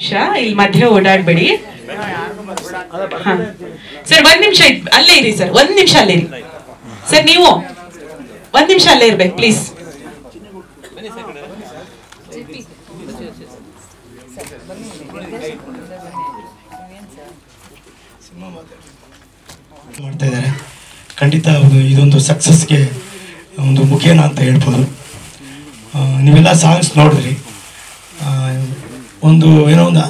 ನಿಮಿಷ ಇಲ್ಲಿ ಮಧ್ಯೆ ಓಡಾಡ್ಬೇಡಿ. ಸರ್ ಒಂದ್ ನಿಮಿಷ ಅಲ್ಲೇ ಇರಿ ಸರ್, ಒಂದ್ ನಿಮಿಷ ಅಲ್ಲೇ ಇರಿ ಸರ್. ನೀವು ಒಂದ್ ನಿಮಿಷ ಅಲ್ಲೇ ಇರ್ಬೇಕು ಪ್ಲೀಸ್. ಮಾಡ್ತಾ ಇದ್ದಾರೆ. ಖಂಡಿತ ಇದೊಂದು ಸಕ್ಸಸ್ಗೆ ಒಂದು ಮುಖೇನ ಅಂತ ಹೇಳ್ಬೋದು. ನೀವೆಲ್ಲ ಸಾಂಗ್ಸ್ ನೋಡಿದ್ರಿ. ಒಂದು ಏನೋ ಒಂದು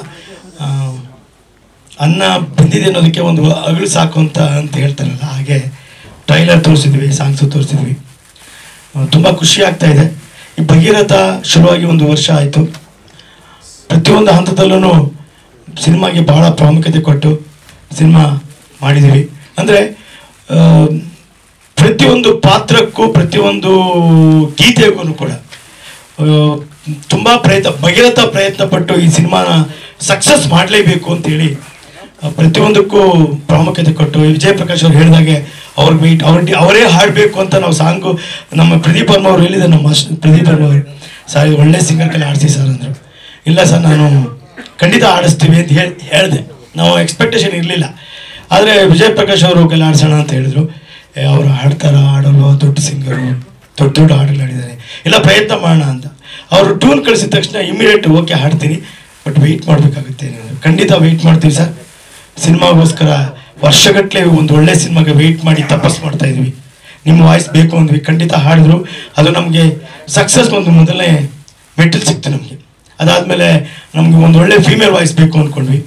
ಅನ್ನ ಬಂದಿದೆ ಅನ್ನೋದಕ್ಕೆ ಒಂದು ಅಗಳು ಸಾಕು ಅಂತ ಹೇಳ್ತಾರಲ್ಲ, ಹಾಗೆ ಟ್ರೈಲರ್ ತೋರಿಸಿದ್ವಿ, ಸಾಂಗ್ಸು ತೋರಿಸಿದ್ವಿ. ತುಂಬ ಖುಷಿ ಆಗ್ತಾ ಇದೆ. ಈ ಭಗೀರಥ ಶುರುವಾಗಿ 1 ವರ್ಷ ಆಯಿತು. ಪ್ರತಿಯೊಂದು ಹಂತದಲ್ಲೂ ಸಿನಿಮಾಗೆ ಭಾಳ ಪ್ರಾಮುಖ್ಯತೆ ಕೊಟ್ಟು ಸಿನಿಮಾ ಮಾಡಿದ್ದೀವಿ. ಅಂದರೆ ಪ್ರತಿಯೊಂದು ಪಾತ್ರಕ್ಕೂ ಪ್ರತಿಯೊಂದು ಗೀತೆಗೂ ಕೂಡ ತುಂಬ ಭಗೀರಥ ಪ್ರಯತ್ನ ಪಟ್ಟು ಈ ಸಿನಿಮಾನ ಸಕ್ಸಸ್ ಮಾಡಲೇಬೇಕು ಅಂತೇಳಿ ಪ್ರತಿಯೊಂದಕ್ಕೂ ಪ್ರಾಮುಖ್ಯತೆ ಕೊಟ್ಟು, ವಿಜಯ್ ಪ್ರಕಾಶ್ ಅವ್ರು ಹೇಳಿದಾಗೆ ಅವರೇ ಹಾಡಬೇಕು ಅಂತ ನಾವು ಸಾಂಗು ನಮ್ಮ ಪ್ರದೀಪ್ ವರ್ಮ ಅವರು ಹೇಳಿದ್ದಾರೆ. ನಮ್ಮ ಪ್ರದೀಪ್ ವರ್ಮ ಅವರು ಸರ್ ಒಳ್ಳೆ ಸಿಂಗರ್ ಕೈಲಿ ಆಡಿಸಿ ಸರ್ ಅಂದರು. ಇಲ್ಲ ಸರ್ ನಾನು ಖಂಡಿತ ಆಡಿಸ್ತೀವಿ ಅಂತ ಹೇಳಿದೆ. ನಾವು ಎಕ್ಸ್ಪೆಕ್ಟೇಷನ್ ಇರಲಿಲ್ಲ. ಆದರೆ ವಿಜಯ್ ಪ್ರಕಾಶ್ ಅವರು ಕೈಲಿ ಆಡಿಸೋಣ ಅಂತ ಹೇಳಿದ್ರು. ಅವರು ಆಡಲ್ವ, ದೊಡ್ಡ ಸಿಂಗರು, ದೊಡ್ಡ ಹಾಡುಗಳು ಆಡಿದ್ದಾರೆ, ಎಲ್ಲ ಪ್ರಯತ್ನ ಮಾಡೋಣ ಅಂತ. ಅವರು ಟ್ಯೂನ್ ಕಳಿಸಿದ ತಕ್ಷಣ ಇಮಿಡಿಯೇಟ್ ಓಕೆ ಹಾಡ್ತೀನಿ, ಬಟ್ ವೆಯ್ಟ್ ಮಾಡಬೇಕಾಗುತ್ತೆ. ಖಂಡಿತ ವೆಯ್ಟ್ ಮಾಡ್ತೀವಿ ಸರ್. ಸಿನಿಮಾಗೋಸ್ಕರ ವರ್ಷಗಟ್ಟಲೆ ಒಂದು ಒಳ್ಳೆ ಸಿನಿಮಾಗೆ ವೆಯ್ಟ್ ಮಾಡಿ ತಪಸ್ ಮಾಡ್ತಾ ಇದ್ವಿ. ನಿಮ್ಮ ವಾಯ್ಸ್ ಬೇಕು ಅಂದ್ವಿ, ಖಂಡಿತ ಹಾಡಿದ್ರು. ಅದು ನಮಗೆ ಸಕ್ಸಸ್ ಒಂದು ಮೊದಲನೇ ಮೆಟಲ್ ಸಿಕ್ತು ನಮಗೆ. ಅದಾದಮೇಲೆ ನಮಗೆ ಒಂದು ಒಳ್ಳೆ ಫೀಮೇಲ್ ವಾಯ್ಸ್ ಬೇಕು ಅಂದ್ಕೊಂಡ್ವಿ.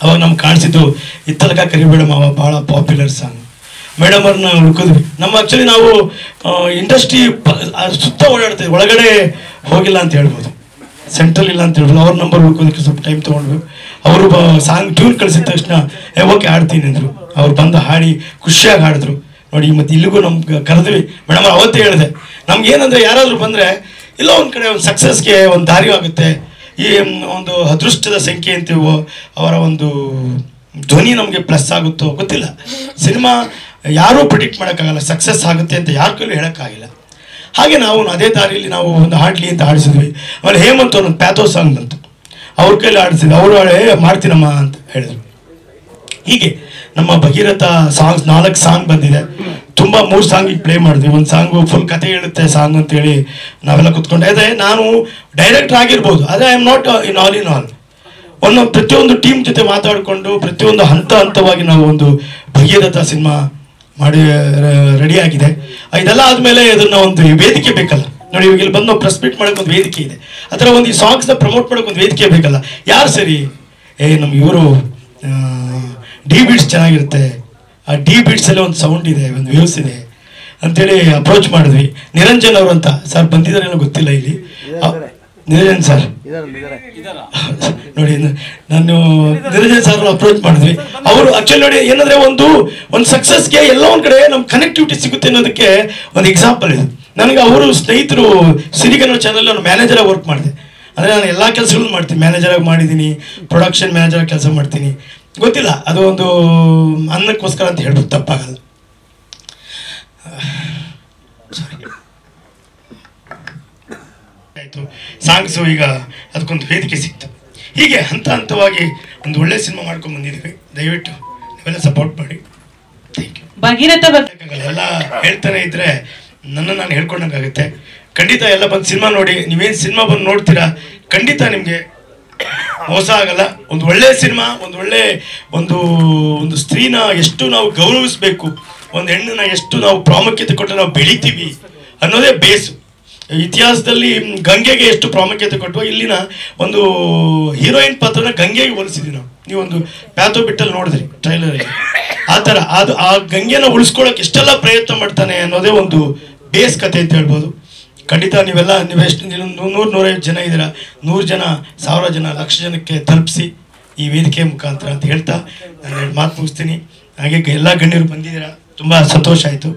ಅವಾಗ ನಮ್ಗೆ ಕಾಣಿಸಿದ್ದು ಇತ್ತಲಕ ಕರಿಬೇಡ ಮಾವ, ಭಾಳ ಪಾಪ್ಯುಲರ್ ಸಾಂಗ್. ಮೇಡಮ್ ಅವ್ರನ್ನ ಹುಡ್ಕಿದ್ವಿ. ಆ್ಯಕ್ಚುಲಿ ನಾವು ಇಂಡಸ್ಟ್ರಿ ಸುತ್ತ ಓಡಾಡ್ತೀವಿ, ಒಳಗಡೆ ಹೋಗಿಲ್ಲ ಅಂತ ಹೇಳ್ಬೋದು, ಸೆಂಟ್ರಲ್ ಇಲ್ಲ ಅಂತ ಹೇಳ್ಬೋದು. ಅವ್ರ ನಂಬರ್ ಹುಡ್ಕೋದಕ್ಕೆ ಸ್ವಲ್ಪ ಟೈಮ್ ತೊಗೊಂಡ್ವಿ. ಅವರು ಸಾಂಗ್ ಟ್ಯೂನ್ ಕಳಿಸಿದ ತಕ್ಷಣ ಓಕೆ ಹಾಡ್ತೀನಿ ಅಂದರು. ಅವ್ರು ಬಂದು ಹಾಡಿ ಖುಷಿಯಾಗಿ ಹಾಡಿದ್ರು. ನೋಡಿ ಮತ್ತು ಇಲ್ಲಿಗೂ ನಮ್ಗೆ ಕರೆದ್ವಿ. ಮೇಡಮ್ ಅವತ್ತೇ ಹೇಳಿದೆ, ನಮ್ಗೇನಂದರೆ ಯಾರಾದರೂ ಬಂದರೆ ಇಲ್ಲ ಒಂದು ಕಡೆ ಒಂದು ಸಕ್ಸಸ್ಗೆ ಒಂದು ದಾರಿ ಆಗುತ್ತೆ. ಈ ಒಂದು ಅದೃಷ್ಟದ ಸಂಖ್ಯೆ ಅಂತೀವೋ, ಅವರ ಒಂದು ಧ್ವನಿ ನಮಗೆ ಪ್ಲಸ್ ಆಗುತ್ತೋ ಗೊತ್ತಿಲ್ಲ. ಸಿನಿಮಾ ಯಾರೂ ಪ್ರಿಡಿಕ್ಟ್ ಮಾಡೋಕ್ಕಾಗಲ್ಲ, ಸಕ್ಸಸ್ ಆಗುತ್ತೆ ಅಂತ ಯಾರ ಕೈಲೂ ಹೇಳೋಕ್ಕಾಗಿಲ್ಲ. ಹಾಗೆ ನಾವು ಅದೇ ದಾರಿಯಲ್ಲಿ ನಾವು ಒಂದು ಹಾಡಲಿ ಅಂತ ಆಡಿಸಿದ್ವಿ. ಆಮೇಲೆ ಹೇಮಂತ್ ಒಂದು ಪ್ಯಾಥೋ ಸಾಂಗ್ ಬಂತು, ಅವ್ರ ಕೈಲಿ ಆಡಿಸಿದ್ವಿ. ಅವರು ಮಾಡ್ತೀನಮ್ಮ ಅಂತ ಹೇಳಿದ್ರು. ಹೀಗೆ ನಮ್ಮ ಭಗೀರಥ ಸಾಂಗ್ಸ್ 4 ಸಾಂಗ್ ಬಂದಿದೆ. ತುಂಬ 3 ಸಾಂಗಿಗೆ ಪ್ಲೇ ಮಾಡಿದ್ವಿ. ಒಂದು ಸಾಂಗು ಫುಲ್ ಕತೆ ಹೇಳುತ್ತೆ ಸಾಂಗ್ ಅಂತೇಳಿ ನಾವೆಲ್ಲ ಕುತ್ಕೊಂಡು. ಅದೇ ನಾನು ಡೈರೆಕ್ಟರ್ ಆಗಿರ್ಬೋದು, ಆದರೆ I am not in all. ಪ್ರತಿಯೊಂದು ಟೀಮ್ ಜೊತೆ ಮಾತಾಡಿಕೊಂಡು ಪ್ರತಿಯೊಂದು ಹಂತವಾಗಿ ನಾವು ಒಂದು ಭಗೀರಥ ಸಿನಿಮಾ ಮಾಡಿ ರೆಡಿಯಾಗಿದೆ. ಇದೆಲ್ಲ ಆದಮೇಲೆ ಇದನ್ನು ಒಂದು ವೇದಿಕೆ ಬೇಕಲ್ಲ. ನೋಡಿ ಇವಾಗ ಇಲ್ಲಿ ಬಂದು ನಾವು ಪ್ರೆಸ್ ಮೀಟ್ ಮಾಡೋಕೆ ಒಂದು ವೇದಿಕೆ ಇದೆ. ಆ ಥರ ಒಂದು ಈ ಸಾಂಗ್ಸ್ನ ಪ್ರಮೋಟ್ ಮಾಡೋಕೆ ಒಂದು ವೇದಿಕೆ ಬೇಕಲ್ಲ. ಯಾರು ಸರಿ ನಮ್ಮ ಇವರು ಡಿ ಬೀಟ್ಸ್ ಚೆನ್ನಾಗಿರುತ್ತೆ, ಆ ಡಿ ಬೀಟ್ಸಲ್ಲೇ ಒಂದು ಸೌಂಡ್ ಇದೆ, ಒಂದು ವೇವ್ಸ್ ಇದೆ ಅಂತೇಳಿ ಅಪ್ರೋಚ್ ಮಾಡಿದ್ವಿ. ನಿರಂಜನ್ ಅವರು ಅಂತ ಸರ್ ಬಂದಿದ್ದಾರೇನೋ ಗೊತ್ತಿಲ್ಲ ಇಲ್ಲಿ. ನಿರಂಜನ್ ಸರ್ ನೋಡಿ, ನಾನು ನಿರಂಜನ್ ಸರ್ ಅಪ್ರೋಚ್ ಮಾಡಿದ್ವಿ. ಅವರು ಆಕ್ಚುಲಿ ನೋಡಿ ಏನಂದ್ರೆ ಒಂದು ಸಕ್ಸಸ್ಗೆ ಎಲ್ಲ ಒಂದು ಕಡೆ ನಮ್ ಕನೆಕ್ಟಿವಿಟಿ ಸಿಗುತ್ತೆ ಅನ್ನೋದಕ್ಕೆ ಒಂದು ಎಕ್ಸಾಂಪಲ್ ಇದು. ನನಗೆ ಅವರು ಸ್ನೇಹಿತರು ಸಿರಿಗನ್ನಡ ಚಾನಲ್ ನಾನು ಮ್ಯಾನೇಜರ್ ಆಗಿ ವರ್ಕ್ ಮಾಡಿದೆ. ಅಂದರೆ ನಾನು ಎಲ್ಲ ಕೆಲಸಗಳನ್ನು ಮಾಡ್ತೀನಿ, ಮ್ಯಾನೇಜರ್ ಆಗಿ ಮಾಡಿದ್ದೀನಿ, ಪ್ರೊಡಕ್ಷನ್ ಮ್ಯಾನೇಜರ್ ಆಗಿ ಕೆಲಸ ಮಾಡ್ತೀನಿ. ಗೊತ್ತಿಲ್ಲ, ಅದು ಒಂದು ಅನ್ನಕ್ಕೋಸ್ಕರ ಅಂತ ಹೇಳ್ಬೋದು, ತಪ್ಪಾಗಲ್ಲ. ಆಯಿತು ಸಾಂಗ್ಸು, ಈಗ ಅದಕ್ಕೊಂದು ವೇದಿಕೆ ಸಿಕ್ತು. ಹೀಗೆ ಹಂತವಾಗಿ ಒಂದು ಒಳ್ಳೆ ಸಿನಿಮಾ ಮಾಡ್ಕೊಂಡು ಬಂದಿದ್ದೀವಿ. ದಯವಿಟ್ಟು ನೀವೆಲ್ಲ ಸಪೋರ್ಟ್ ಮಾಡಿ. Thank you. ಭಗೀರಥ ಎಲ್ಲ ಹೇಳ್ತಾನೆ ಇದ್ರೆ ನಾನು ಹೇಳ್ಕೊಂಡಂಗಾಗುತ್ತೆ. ಖಂಡಿತ ಎಲ್ಲ ಬಂದು ಸಿನಿಮಾ ನೋಡಿ. ನೀವೇನು ಸಿನಿಮಾ ಬಂದು ನೋಡ್ತೀರಾ, ಖಂಡಿತ ನಿಮಗೆ ಮೋಸ ಆಗಲ್ಲ. ಒಂದು ಒಳ್ಳೆ ಸಿನಿಮಾ, ಒಂದು ಸ್ತ್ರೀನ ಎಷ್ಟು ನಾವು ಗೌರವಿಸಬೇಕು, ಒಂದು ಹೆಣ್ಣನ್ನ ಎಷ್ಟು ನಾವು ಪ್ರಾಮುಖ್ಯತೆ ಕೊಟ್ಟು ನಾವು ಬೆಳಿತೀವಿ ಅನ್ನೋದೇ ಬೇಸು. ಇತಿಹಾಸದಲ್ಲಿ ಗಂಗೆಗೆ ಎಷ್ಟು ಪ್ರಾಮುಖ್ಯತೆ ಕೊಟ್ಟು ಇಲ್ಲಿನ ಒಂದು ಹೀರೋಯಿನ್ ಪಾತ್ರನ ಗಂಗೆಗೆ ಹೋಲಿಸಿದ್ವಿ ನಾವು. ನೀವೊಂದು ಪ್ಯಾಥೋ ಬಿಟ್ಟಲ್ಲಿ ನೋಡಿದ್ರಿ ಟ್ರೈಲರ್. ಆ ಥರ ಆ ಗಂಗೆನ ಉಳಿಸ್ಕೊಳ್ಳೋಕೆ ಎಷ್ಟೆಲ್ಲ ಪ್ರಯತ್ನ ಮಾಡ್ತಾನೆ ಅನ್ನೋದೇ ಒಂದು ಬೇಸ್ ಕತೆ ಅಂತ ಹೇಳ್ಬೋದು. ಖಂಡಿತ ನೀವೆಷ್ಟು 100-150 ಜನ ಇದ್ದೀರಾ, 100 ಜನ, 1000 ಜನ, 1,00,000 ಜನಕ್ಕೆ ತಲುಪಿಸಿ ಈ ವೇದಿಕೆ ಮುಖಾಂತರ ಅಂತ ಹೇಳ್ತಾ ನಾನು 2 ಮಾತು ಮುಗಿಸ್ತೀನಿ. ಹಾಗೆ ಎಲ್ಲ ಗಣ್ಯರು ಬಂದಿದ್ದೀರಾ, ತುಂಬ ಸಂತೋಷ ಆಯಿತು.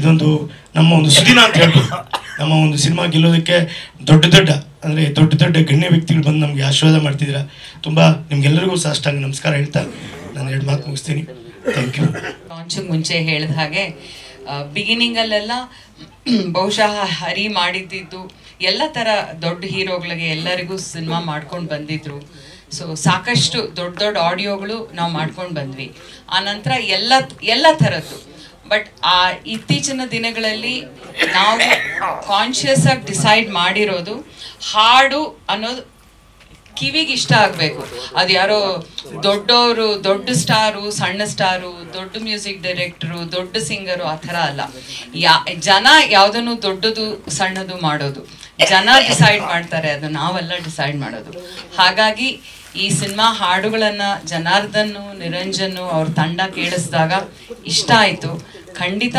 ಇದೊಂದು ನಮ್ಮ ಒಂದು ಸುದಿನ ಅಂತ ಹೇಳ್ಬೋದು. ನಮ್ಮ ಒಂದು ಸಿನಿಮಾ ಗೆಲ್ಲೋದಕ್ಕೆ ದೊಡ್ಡ ಗಣ್ಯ ವ್ಯಕ್ತಿಗಳು ಬಂದು ನಮಗೆ ಆಶೀರ್ವಾದ ಮಾಡ್ತಿದ್ದೀರಾ. ತುಂಬ ನಿಮ್ಗೆಲ್ಲರಿಗೂ ಸಾಷ್ಟಾಂಗ ನಮಸ್ಕಾರ ಹೇಳ್ತಾ ನಾನು 2 ಮಾತು ಮುಗಿಸ್ತೀನಿ. Thank you. ಲಾಂಚಿಂಗ್ ಮುಂಚೆ ಹೇಳಿದ ಹಾಗೆ ಬಿಗಿನಿಂಗಲ್ಲೆಲ್ಲ ಬಹುಶಃ ಹರಿ ಮಾಡಿದ್ದು ಎಲ್ಲ ಥರ ದೊಡ್ಡ ಹೀರೋಗಳಿಗೆ ಎಲ್ಲರಿಗೂ ಸಿನಿಮಾ ಮಾಡ್ಕೊಂಡು ಬಂದಿದ್ರು. ಸೊ ಸಾಕಷ್ಟು ದೊಡ್ಡ ದೊಡ್ಡ ಆಡಿಯೋಗಳು ನಾವು ಮಾಡ್ಕೊಂಡು ಬಂದ್ವಿ. ಆನಂತರ ಎಲ್ಲ ಥರದ್ದು. ಬಟ್ ಆ ಇತ್ತೀಚಿನ ದಿನಗಳಲ್ಲಿ ನಾವು ಕಾನ್ಷಿಯಸ್ ಆಗಿ ಡಿಸೈಡ್ ಮಾಡಿರೋದು, ಹಾಡು ಅನ್ನೋದು ಕಿವಿಗೆ ಇಷ್ಟ ಆಗಬೇಕು. ಅದು ಯಾರೋ ದೊಡ್ಡವರು, ದೊಡ್ಡ ಸ್ಟಾರು, ಸಣ್ಣ ಸ್ಟಾರು, ದೊಡ್ಡ ಮ್ಯೂಸಿಕ್ ಡೈರೆಕ್ಟರು, ದೊಡ್ಡ ಸಿಂಗರು ಆ ಥರ ಅಲ್ಲ. ಜನ ಯಾವುದನ್ನು ದೊಡ್ಡದು ಸಣ್ಣದು ಮಾಡೋದು, ಜನ ಡಿಸೈಡ್ ಮಾಡ್ತಾರೆ, ಅದು ನಾವೆಲ್ಲ ಡಿಸೈಡ್ ಮಾಡೋದು. ಹಾಗಾಗಿ ಈ ಸಿನಿಮಾ ಹಾಡುಗಳನ್ನು ಜನಾರ್ದನ್ನು, ನಿರಂಜನ್ನು ಅವ್ರ ತಂಡ ಕೇಳಿಸಿದಾಗ ಇಷ್ಟ ಆಯಿತು. ಖಂಡಿತ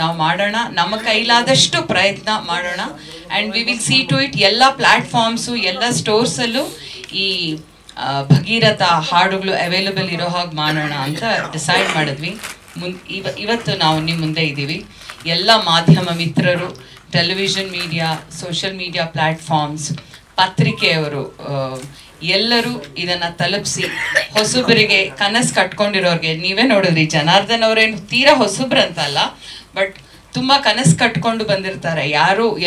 ನಾವು ಮಾಡೋಣ, ನಮ್ಮ ಕೈಲಾದಷ್ಟು ಪ್ರಯತ್ನ ಮಾಡೋಣ. And we will see to it ಎಲ್ಲ ಪ್ಲ್ಯಾಟ್ಫಾರ್ಮ್ಸು, ಎಲ್ಲ ಸ್ಟೋರ್ಸಲ್ಲೂ ಈ ಭಗೀರಥ ಹಾಡುಗಳು ಅವೈಲಬಲ್ ಇರೋ ಹಾಗೆ ಮಾಡೋಣ ಅಂತ ಡಿಸೈಡ್ ಮಾಡಿದ್ವಿ. ಇವತ್ತು ನಾವು ನಿಮ್ಮ ಮುಂದೆ ಇದ್ದೀವಿ. ಎಲ್ಲ ಮಾಧ್ಯಮ ಮಿತ್ರರು, television media, social media platforms, ಪತ್ರಿಕೆಯವರು ಎಲ್ಲರೂ ಇದನ್ನು ತಲುಪಿಸಿ ಹೊಸಬರಿಗೆ, ಕನಸು ಕಟ್ಕೊಂಡಿರೋರಿಗೆ, ನೀವೇ ನೋಡಿದ್ರಿ ಜನಾರ್ದನ್ ಅವರೇನು ತೀರಾ ಹೊಸಬ್ರಂತಲ್ಲ, ಬಟ್ ತುಂಬ ಕನಸು ಕಟ್ಕೊಂಡು ಬಂದಿರ್ತಾರೆ.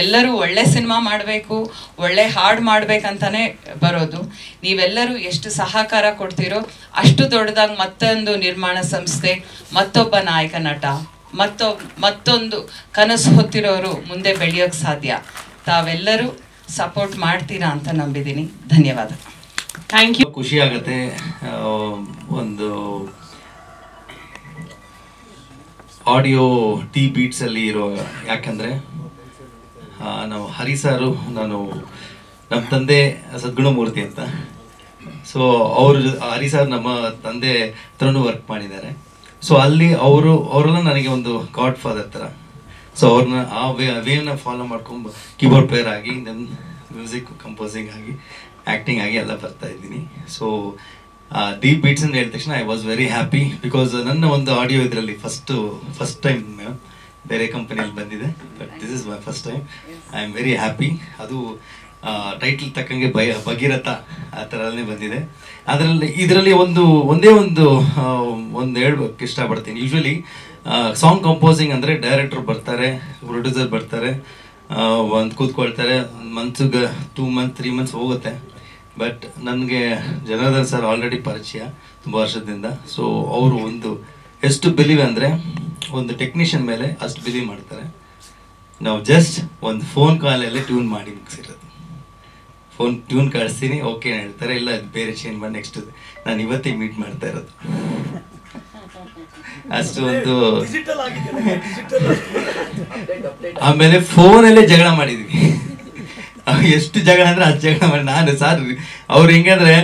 ಎಲ್ಲರೂ ಒಳ್ಳೆ ಸಿನಿಮಾ ಮಾಡಬೇಕು, ಒಳ್ಳೆ ಹಾಡು ಮಾಡಬೇಕಂತಾನೆ ಬರೋದು. ನೀವೆಲ್ಲರೂ ಎಷ್ಟು ಸಹಕಾರ ಕೊಡ್ತೀರೋ ಅಷ್ಟು ದೊಡ್ಡದಾಗಿ ಮತ್ತೊಂದು ನಿರ್ಮಾಣ ಸಂಸ್ಥೆ, ಮತ್ತೊಬ್ಬ ನಾಯಕ ನಟ, ಮತ್ತೊಂದು ಕನಸು ಹೊತ್ತಿರೋರು ಮುಂದೆ ಬೆಳೆಯೋಕ್ಕೆ ಸಾಧ್ಯ. ತಾವೆಲ್ಲರೂ ಸಪೋರ್ಟ್ ಮಾಡ್ತೀರಾ ಅಂತ ನಂಬಿದ್ದೀನಿ. ಧನ್ಯವಾದ. Thank you. ಖುಷಿ ಆಗುತ್ತೆ ಒಂದು ಆಡಿಯೋ ಟಿ ಬೀಟ್ಸ್ ಅಲ್ಲಿ ಇರುವಾಗ. ಯಾಕಂದ್ರೆ ನಾವು ಹರಿ ಸಾರು, ನಮ್ಮ ತಂದೆ ಸದ್ಗುಣಮೂರ್ತಿ ಅಂತ, ಸೊ ಹರಿ ಸಾರ್ ನಮ್ಮ ತಂದೆ ಹತ್ರನೂ ವರ್ಕ್ ಮಾಡಿದ್ದಾರೆ. ಸೊ ಅಲ್ಲಿ ಅವರೆಲ್ಲ ನನಗೆ ಒಂದು ಗಾಡ್ ಫಾದರ್ ಥರ. ಸೊ ಅವ್ರನ್ನ ಆ ವೇನ ಫಾಲೋ ಮಾಡ್ಕೊಂಡು ಕೀಬೋರ್ಡ್ ಪ್ಲೇಯರ್ ಆಗಿ, ದೆನ್ ಮ್ಯೂಸಿಕ್ ಕಂಪೋಸಿಂಗ್ ಆಗಿ, ಆ್ಯಕ್ಟಿಂಗ್ ಆಗಿ ಎಲ್ಲ ಬರ್ತಾ ಇದ್ದೀನಿ. ಸೊ ಡೀಪ್ ಬೀಟ್ಸ್ ಅಂತ ಹೇಳಿದ ತಕ್ಷಣ I was very happy, because ನನ್ನ ಒಂದು ಆಡಿಯೋ ಇದರಲ್ಲಿ ಫಸ್ಟ್ ಟೈಮ್ ಬೇರೆ ಕಂಪನಿಯಲ್ಲಿ ಬಂದಿದೆ, but this is my first time. I am very happy. ಅದು ಟೈಟಲ್ ತಕ್ಕಂಗೆ ಭಗೀರಥ ಆ ಥರನೇ ಬಂದಿದೆ. ಇದರಲ್ಲಿ ಒಂದೇ ಒಂದು ಹೇಳ್ಬೇಕು ಇಷ್ಟಪಡ್ತೀನಿ. ಯೂಶ್ವಲಿ ಸಾಂಗ್ ಕಂಪೋಸಿಂಗ್ ಅಂದರೆ ಡೈರೆಕ್ಟರ್ ಬರ್ತಾರೆ, ಪ್ರೊಡ್ಯೂಸರ್ ಬರ್ತಾರೆ, ಒಂದು ಕೂತ್ಕೊಳ್ತಾರೆ, ಮಂತ್ಸ್ಗೆ 2 months 3 months ಹೋಗುತ್ತೆ. ಬಟ್ ನನಗೆ ಜನಾರ್ದನ್ ಸರ್ ಆಲ್ರೆಡಿ ಪರಿಚಯ ತುಂಬ ವರ್ಷದಿಂದ. ಸೊ ಅವರು ಎಷ್ಟು ಬಿಲೀವ್ ಅಂದರೆ ಒಂದು ಟೆಕ್ನಿಷಿಯನ್ ಮೇಲೆ ಅಷ್ಟು ಬಿಲೀವ್ ಮಾಡ್ತಾರೆ. ನಾವು ಜಸ್ಟ್ ಒಂದು ಫೋನ್ ಕಾಲಲ್ಲೇ ಟ್ಯೂನ್ ಮಾಡಿ ಮುಗಿಸಿರೋದು. ಫೋನ್ ಟ್ಯೂನ್ ಕಳಿಸ್ತೀನಿ, ಓಕೆ ಹೇಳ್ತಾರೆ, ಇಲ್ಲ ಅದು ಬೇರೆ ಚೇಂಜ್ ಮಾಡಿ ನೆಕ್ಸ್ಟ್ ನಾನು ಇವತ್ತೇ ಮೀಟ್ ಮಾಡ್ತಾ ಇರೋದು. ಅಷ್ಟು ಒಂದು ಆಮೇಲೆ ಫೋನಲ್ಲೇ ಜಗಳ ಮಾಡಿದ್ವಿ. ಎಷ್ಟು ಜಗಳ ಅಂದ್ರೆ ಅಷ್ಟು ಜಗಳ ಮಾಡಿ ನಾನು ಸರ್ ಅವ್ರು ಹೆಂಗಂದ್ರೆ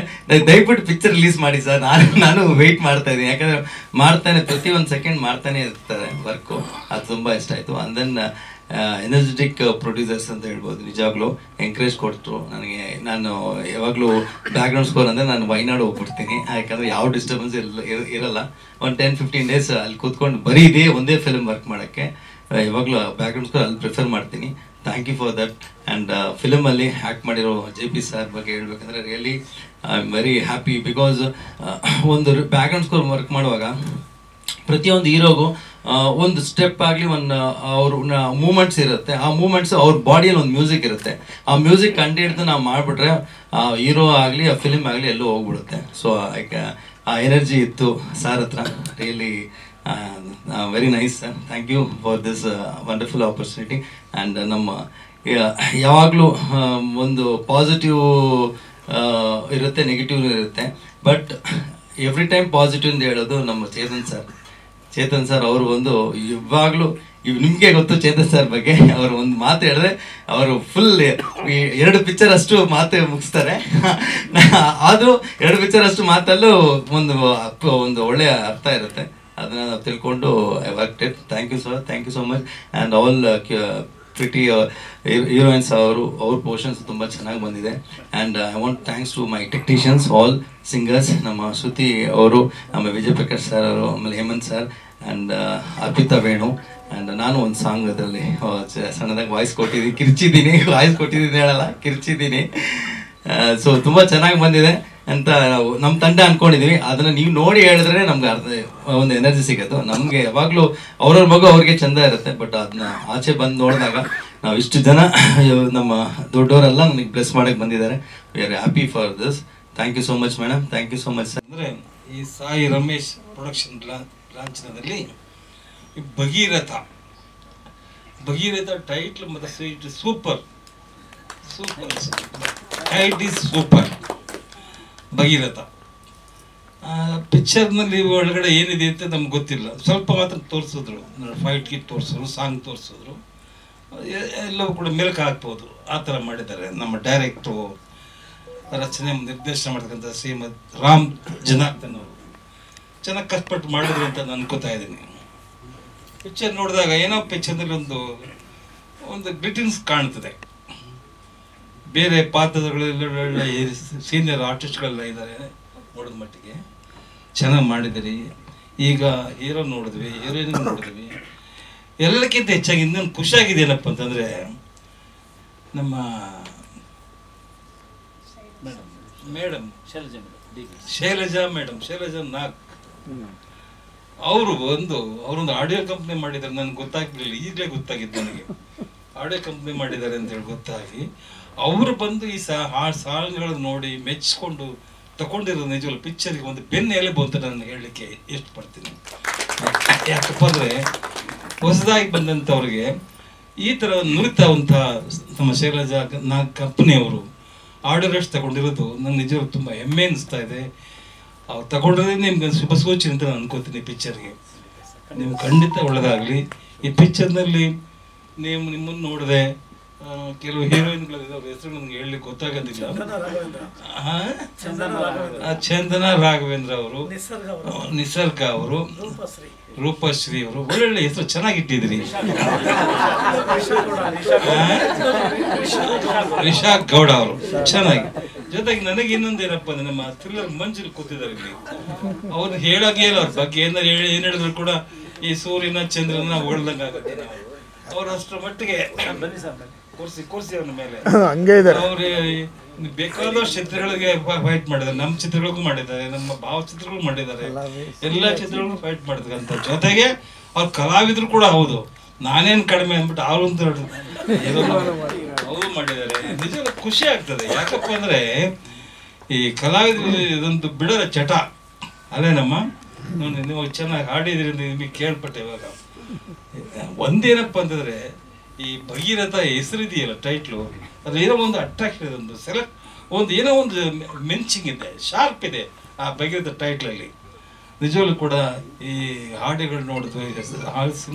ದಯವಿಟ್ಟು ಪಿಕ್ಚರ್ ರಿಲೀಸ್ ಮಾಡಿ ಸರ್, ನಾನು ವೆಯ್ಟ್ ಮಾಡ್ತಾ ಇದ್ದೀನಿ. ಯಾಕಂದ್ರೆ ಮಾಡ್ತಾನೆ, ಪ್ರತಿ ಒಂದು ಸೆಕೆಂಡ್ ಮಾಡ್ತಾನೆ ಇರ್ತಾರೆ ವರ್ಕು. ಅದು ತುಂಬ ಇಷ್ಟ ಆಯಿತು. ಅಂಡ್ ದೆನ್ ಎನರ್ಜೆಟಿಕ್ ಪ್ರೊಡ್ಯೂಸರ್ಸ್ ಅಂತ ಹೇಳ್ಬೋದು, ನಿಜವಾಗ್ಲೂ ಎಂಕರೇಜ್ ಕೊಟ್ಟರು ನನಗೆ. ನಾನು ಯಾವಾಗಲೂ ಬ್ಯಾಕ್ಗ್ರೌಂಡ್ ಸ್ಕೋರ್ ಅಂದರೆ ನಾನು ವೈನಾಡು ಹೋಗ್ಬಿಡ್ತೀನಿ, ಯಾಕಂದರೆ ಯಾವ ಡಿಸ್ಟರ್ಬೆನ್ಸ್ ಇರಲ್ಲ. ಒಂದು 10-15 days ಅಲ್ಲಿ ಕೂತ್ಕೊಂಡು ಬರೀ ಒಂದೇ ಫಿಲ್ಮ್ ವರ್ಕ್ ಮಾಡೋಕ್ಕೆ ಯಾವಾಗಲೂ ಬ್ಯಾಕ್ಗ್ರೌಂಡ್ ಸ್ಕೋರ್ ಅಲ್ಲಿ ಪ್ರಿಫರ್ ಮಾಡ್ತೀನಿ. Thank you for that. And ಫಿಲಮಲ್ಲಿ ಆ್ಯಕ್ಟ್ ಮಾಡಿರೋ JP ಸರ್ ಬಗ್ಗೆ ಹೇಳ್ಬೇಕಂದ್ರೆ really I am very happy. Because ಒಂದು ಬ್ಯಾಕ್ಗ್ರೌಂಡ್ ಸ್ಕೋರ್ ವರ್ಕ್ ಮಾಡುವಾಗ ಪ್ರತಿಯೊಂದು ಹೀರೋಗೂ ಒಂದು ಸ್ಟೆಪ್ ಆಗಲಿ, ಅವ್ರ ಮೂಮೆಂಟ್ಸ್ ಇರುತ್ತೆ. ಆ ಮೂಮೆಂಟ್ಸ್ ಅವ್ರ ಬಾಡಿಯಲ್ಲಿ ಒಂದು ಮ್ಯೂಸಿಕ್ ಇರುತ್ತೆ. ಆ ಮ್ಯೂಸಿಕ್ ಕಂಡು ನಾವು ಮಾಡಿಬಿಟ್ರೆ ಆ ಹೀರೋ ಆಗಲಿ, ಆ ಫಿಲ್ಮ್ ಆಗಲಿ ಎಲ್ಲೂ ಹೋಗ್ಬಿಡುತ್ತೆ. ಸೊ ಆ ಎನರ್ಜಿ ಇತ್ತು ಸರ್ ಹತ್ರ. Really very nice sir. Thank you for this wonderful opportunity. And ನಮ್ಮ ಯಾವಾಗಲೂ ಒಂದು ಪಾಸಿಟಿವ್ ಇರುತ್ತೆ, ನೆಗೆಟಿವ್ ಇರುತ್ತೆ. ಬಟ್ ಎವ್ರಿ ಟೈಮ್ ಪಾಸಿಟಿವ್ ಅಂತ ಹೇಳೋದು ನಮ್ಮ ಚೇತನ್ ಸರ್ ಅವರು ಇವಾಗಲೂ ನಿಮಗೆ ಗೊತ್ತು ಚೇತನ್ ಸರ್ ಬಗ್ಗೆ. ಅವರು ಒಂದು ಮಾತು ಹೇಳಿದ್ರೆ ಅವರು ಫುಲ್ 2 ಪಿಕ್ಚರ್ ಅಷ್ಟು ಮಾತು ಮುಗಿಸ್ತಾರೆ. ಆದರೂ 2 ಪಿಕ್ಚರ್ ಅಷ್ಟು ಮಾತಲ್ಲೂ ಒಂದು ಒಳ್ಳೆಯ ಅರ್ಥ ಇರುತ್ತೆ. ಅದನ್ನ ನಾವು ತಿಳ್ಕೊಂಡು I worked it. Thank you sir, thank you so much. And all pretty heroines ಅವ್ರ ಪೋರ್ಷನ್ಸ್ ತುಂಬ ಚೆನ್ನಾಗಿ ಬಂದಿದೆ. And I want thanks to my technicians, all singers, ನಮ್ಮ ಶ್ರುತಿ ಅವರು, ಆಮೇಲೆ ವಿಜಯ್ ಪ್ರಕಾಶ್ ಸರ್ ಅವರು, ಆಮೇಲೆ Hemant sir, and Arpita Venu. And ನಾನು ಒಂದು ಸಾಂಗ್ ಅದರಲ್ಲಿ ಸಣ್ಣದಾಗಿ ವಾಯ್ಸ್ ಕೊಟ್ಟಿದ್ದೀನಿ ಹೇಳಲ್ಲ, ಕಿರ್ಚಿದ್ದೀನಿ. ಸೊ ತುಂಬ ಚೆನ್ನಾಗಿ ಬಂದಿದೆ ಅಂತ ನಾವು ನಮ್ಮ ತಂಡ ಅನ್ಕೊಂಡಿದೀವಿ. ಅದನ್ನ ನೀವು ನೋಡಿ ಹೇಳಿದ್ರೆ ನಮ್ಗೆ ಒಂದು ಎನರ್ಜಿ ಸಿಗುತ್ತೆ. ನಮ್ಗೆ ಯಾವಾಗ್ಲೂ ಅವ್ರವ್ರ ಮಗು ಅವ್ರಿಗೆ ಚಂದ ಇರುತ್ತೆ. ಬಟ್ ಅದನ್ನ ಆಚೆ ಬಂದು ನೋಡಿದಾಗ ನಾವು ಇಷ್ಟು ಜನ ನಮ್ಮ ದೊಡ್ಡವರೆಲ್ಲ ನನಗೆ ಬ್ಲೆಸ್ ಮಾಡಕ್ಕೆ ಬಂದಿದ್ದಾರೆ. We are happy for this. Thank you so much madam, thank you so much sir. ಅಂದರೆ ಈ ಸಾಯಿ ರಮೇಶ್ ಪ್ರೊಡಕ್ಷನ್ ಲಾಂಛನದಲ್ಲಿ ಈ ಭಗೀರಥ ಟೈಟ್ಲ್ ಮತ್ತು sweet super title is super. Bhagiratha ಪಿಕ್ಚರ್ನಲ್ಲಿ ಒಳಗಡೆ ಏನಿದೆ ಅಂತ ನಮ್ಗೆ ಗೊತ್ತಿಲ್ಲ, ಸ್ವಲ್ಪ ಮಾತ್ರ ತೋರಿಸಿದ್ರು, ಫೈಟ್ ಗಿಟ್ ತೋರಿಸಿದ್ರು, ಸಾಂಗ್ ತೋರಿಸಿದ್ರು, ಎಲ್ಲವೂ ಕೂಡ ಮೆಲುಕು ಹಾಕ್ಬೋದು. ಆ ಥರ ಮಾಡಿದ್ದಾರೆ ನಮ್ಮ ಡೈರೆಕ್ಟ್ರು, ರಚನೆ ನಿರ್ದೇಶನ ಮಾಡ್ತಕ್ಕಂಥ ಶ್ರೀಮದ್ ರಾಮ್ ಜನಾರ್ದನ್ ಅವರು ಚೆನ್ನಾಗಿ ಕಷ್ಟಪಟ್ಟು ಮಾಡಿದ್ರು ಅಂತ ನಾನು ಅನ್ಕೋತಾ ಇದ್ದೀನಿ. ಪಿಕ್ಚರ್ ನೋಡಿದಾಗ ಏನೋ ಪಿಕ್ಚರ್ನಲ್ಲಿ ಒಂದು ಗ್ಲಿಟಿನ್ಸ್ ಕಾಣ್ತದೆ. ಬೇರೆ ಪಾತ್ರಗಳೆಲ್ಲ ಸೀನಿಯರ್ ಆರ್ಟಿಸ್ಟ್ಗಳೆಲ್ಲ ಇದ್ದಾರೆ, ನೋಡಿದ ಮಟ್ಟಿಗೆ ಚೆನ್ನಾಗಿ ಮಾಡಿದಿರಿ. ಈಗ ಹೀರೋ ನೋಡಿದ್ವಿ, ಹೀರೋಯಿನ್ ನೋಡಿದ್ವಿ. ಎಲ್ಲಕ್ಕಿಂತ ಹೆಚ್ಚಾಗಿ ಇನ್ನೊಂದು ಖುಷಿಯಾಗಿದೆ ಏನಪ್ಪ ಅಂತಂದರೆ, ನಮ್ಮ ಮೇಡಮ್ ಶೈಲಜಾ ನಾಗ್ ಅವರೊಂದು ಆಡಿಯೋ ಕಂಪ್ನಿ ಮಾಡಿದ್ದಾರೆ. ನನಗೆ ಗೊತ್ತಾಗ್ಲಿಲ್ಲ, ಈಗಲೇ ಗೊತ್ತಾಗಿದ್ದು ನನಗೆ. ಆಡಿಯೋ ಕಂಪ್ನಿ ಮಾಡಿದ್ದಾರೆ ಅಂತೇಳಿ ಗೊತ್ತಾಗಿ ಅವರು ಬಂದು ಈ ಸಾಂಗ್ಗಳನ್ನು ನೋಡಿ ಮೆಚ್ಚಿಕೊಂಡು ತಗೊಂಡಿರೋದು ನಿಜವಲ್ಲ ಪಿಕ್ಚರ್ಗೆ ಒಂದು ಬೆನ್ನ ಎಲೆಬು ಅಂತ ನಾನು ಹೇಳಲಿಕ್ಕೆ ಇಷ್ಟಪಡ್ತೀನಿ. ಯಾಕಪ್ಪ ಅಂದರೆ ಹೊಸದಾಗಿ ಬಂದಂಥವ್ರಿಗೆ ಈ ಥರ ನುರಿತವಂಥ ನಮ್ಮ ಶೈಲಜಾ ನಾಗ್ ಕಂಪ್ನಿಯವರು ಆಡಿಯೋ ರೈಟ್ಸ್ ತಗೊಂಡಿರೋದು ನಂಗೆ ನಿಜವಾಗ್ಲೂ ತುಂಬ ಹೆಮ್ಮೆ ಅನಿಸ್ತಾ ಇದೆ. ಅವ್ರು ತಗೊಂಡ್ರೆ ನಿಮ್ಗೆ ಶುಭ ಸೂಚನೆ ಅಂತ ನಾನು ಅನ್ಕೋತೀನಿ. ಪಿಕ್ಚರ್ಗೆ ನಿಮ್ಗೆ ಖಂಡಿತ ಒಳ್ಳೆಯದಾಗಲಿ. ಈ ಪಿಕ್ಚರ್ನಲ್ಲಿ ನಿಮ್ಮನ್ನು ನೋಡಿದೆ, ಕೆಲವು ಹೀರೋಯಿನ್ಗಳಿದೆ, ಅವ್ರ ಹೆಸರು ನನಗೆ ಹೇಳಲಿಕ್ಕೆ ಗೊತ್ತಾಗೋದಿಲ್ಲ. ಚಂದನ ರಾಘವೇಂದ್ರ ಅವರು, ನಿಸರ್ಗ ಅವರು, ರೂಪಶ್ರೀ ಅವರು, ಒಳ್ಳೊಳ್ಳೆ ಹೆಸರು ಚೆನ್ನಾಗಿಟ್ಟಿದ್ರಿ. ರಿಷಾಕ್ ಗೌಡ ಅವರು ಚೆನ್ನಾಗಿ. ಜೊತೆಗೆ ನನಗೆ ಇನ್ನೊಂದು ಏನಪ್ಪ ಅಂದ್ರೆ, ನಮ್ಮ ಥ್ರಿಲ್ಲರ್ ಮಂಜುಲ್ ಕೂತಿದ್ದಾರೆ ಇಲ್ಲಿ. ಅವ್ರು ಹೇಳಾಗೆ ಇಲ್ಲ, ಅವ್ರ ಬಗ್ಗೆ ಏನ್ ಹೇಳಿದ್ರು ಕೂಡ ಈ ಸೂರ್ಯನ ಚಂದ್ರನ ಹೊಳ್ದಂಗ ಆಗುತ್ತೆ. ಅವ್ರು ಅಷ್ಟರ ಮಟ್ಟಿಗೆ ಕೂರ್ಸಿ ಅವನ ಮೇಲೆ ಅವ್ರು ಬೇಕಾದಷ್ಟು ಚಿತ್ರಗಳಿಗೆ ಫೈಟ್ ಮಾಡಿದ್ದಾರೆ. ನಮ್ಮ ಚಿತ್ರಗಳಿಗೂ ಮಾಡಿದ್ದಾರೆ, ನಮ್ಮ ಭಾವಚಿತ್ರಗಳು ಮಾಡಿದ್ದಾರೆ, ಎಲ್ಲ ಚಿತ್ರಗಳಿಗೂ ಫೈಟ್ ಮಾಡಿದಂತ. ಜೊತೆಗೆ ಅವ್ರ ಕಲಾವಿದ್ರು ಕೂಡ ಹೌದು, ನಾನೇನು ಕಡಿಮೆ ಅಂದ್ಬಿಟ್ಟು ಅವ್ರಂತ ಅವರು ಮಾಡಿದ್ದಾರೆ. ನಿಜ ಖುಷಿ ಆಗ್ತದೆ. ಯಾಕಪ್ಪ ಅಂದ್ರೆ ಈ ಕಲಾವಿದ್ರು ಇದೊಂದು ಬಿಡರ ಚಟ ಅಲ್ಲೇನಮ್ಮ. ನೋಡಿ ನೀವು ಚೆನ್ನಾಗಿ ಹಾಡಿದ್ರಿ ನಿಮಗೆ ಕೇಳ್ಪಟ್ಟೆ. ಇವಾಗ ಒಂದೇನಪ್ಪ ಅಂತಂದ್ರೆ, ಈ ಭಗೀರಥ ಹೆಸರಿದೆಯಲ್ಲ ಟೈಟ್ಲು, ಅದು ಏನೋ ಒಂದು ಅಟ್ರಾಕ್ಷನ್ ಇದೆ, ಒಂದು ಏನೋ ಒಂದು ಮೆನ್ಚಿಂಗ್ ಇದೆ, ಶಾರ್ಪ್ ಇದೆ ಆ ಭಗೀರಥ ಟೈಟ್ಲಲ್ಲಿ. ನಿಜವಾಗ್ಲೂ ಕೂಡ ಈ ಹಾಡುಗಳು ನೋಡಿದ್ವಿ,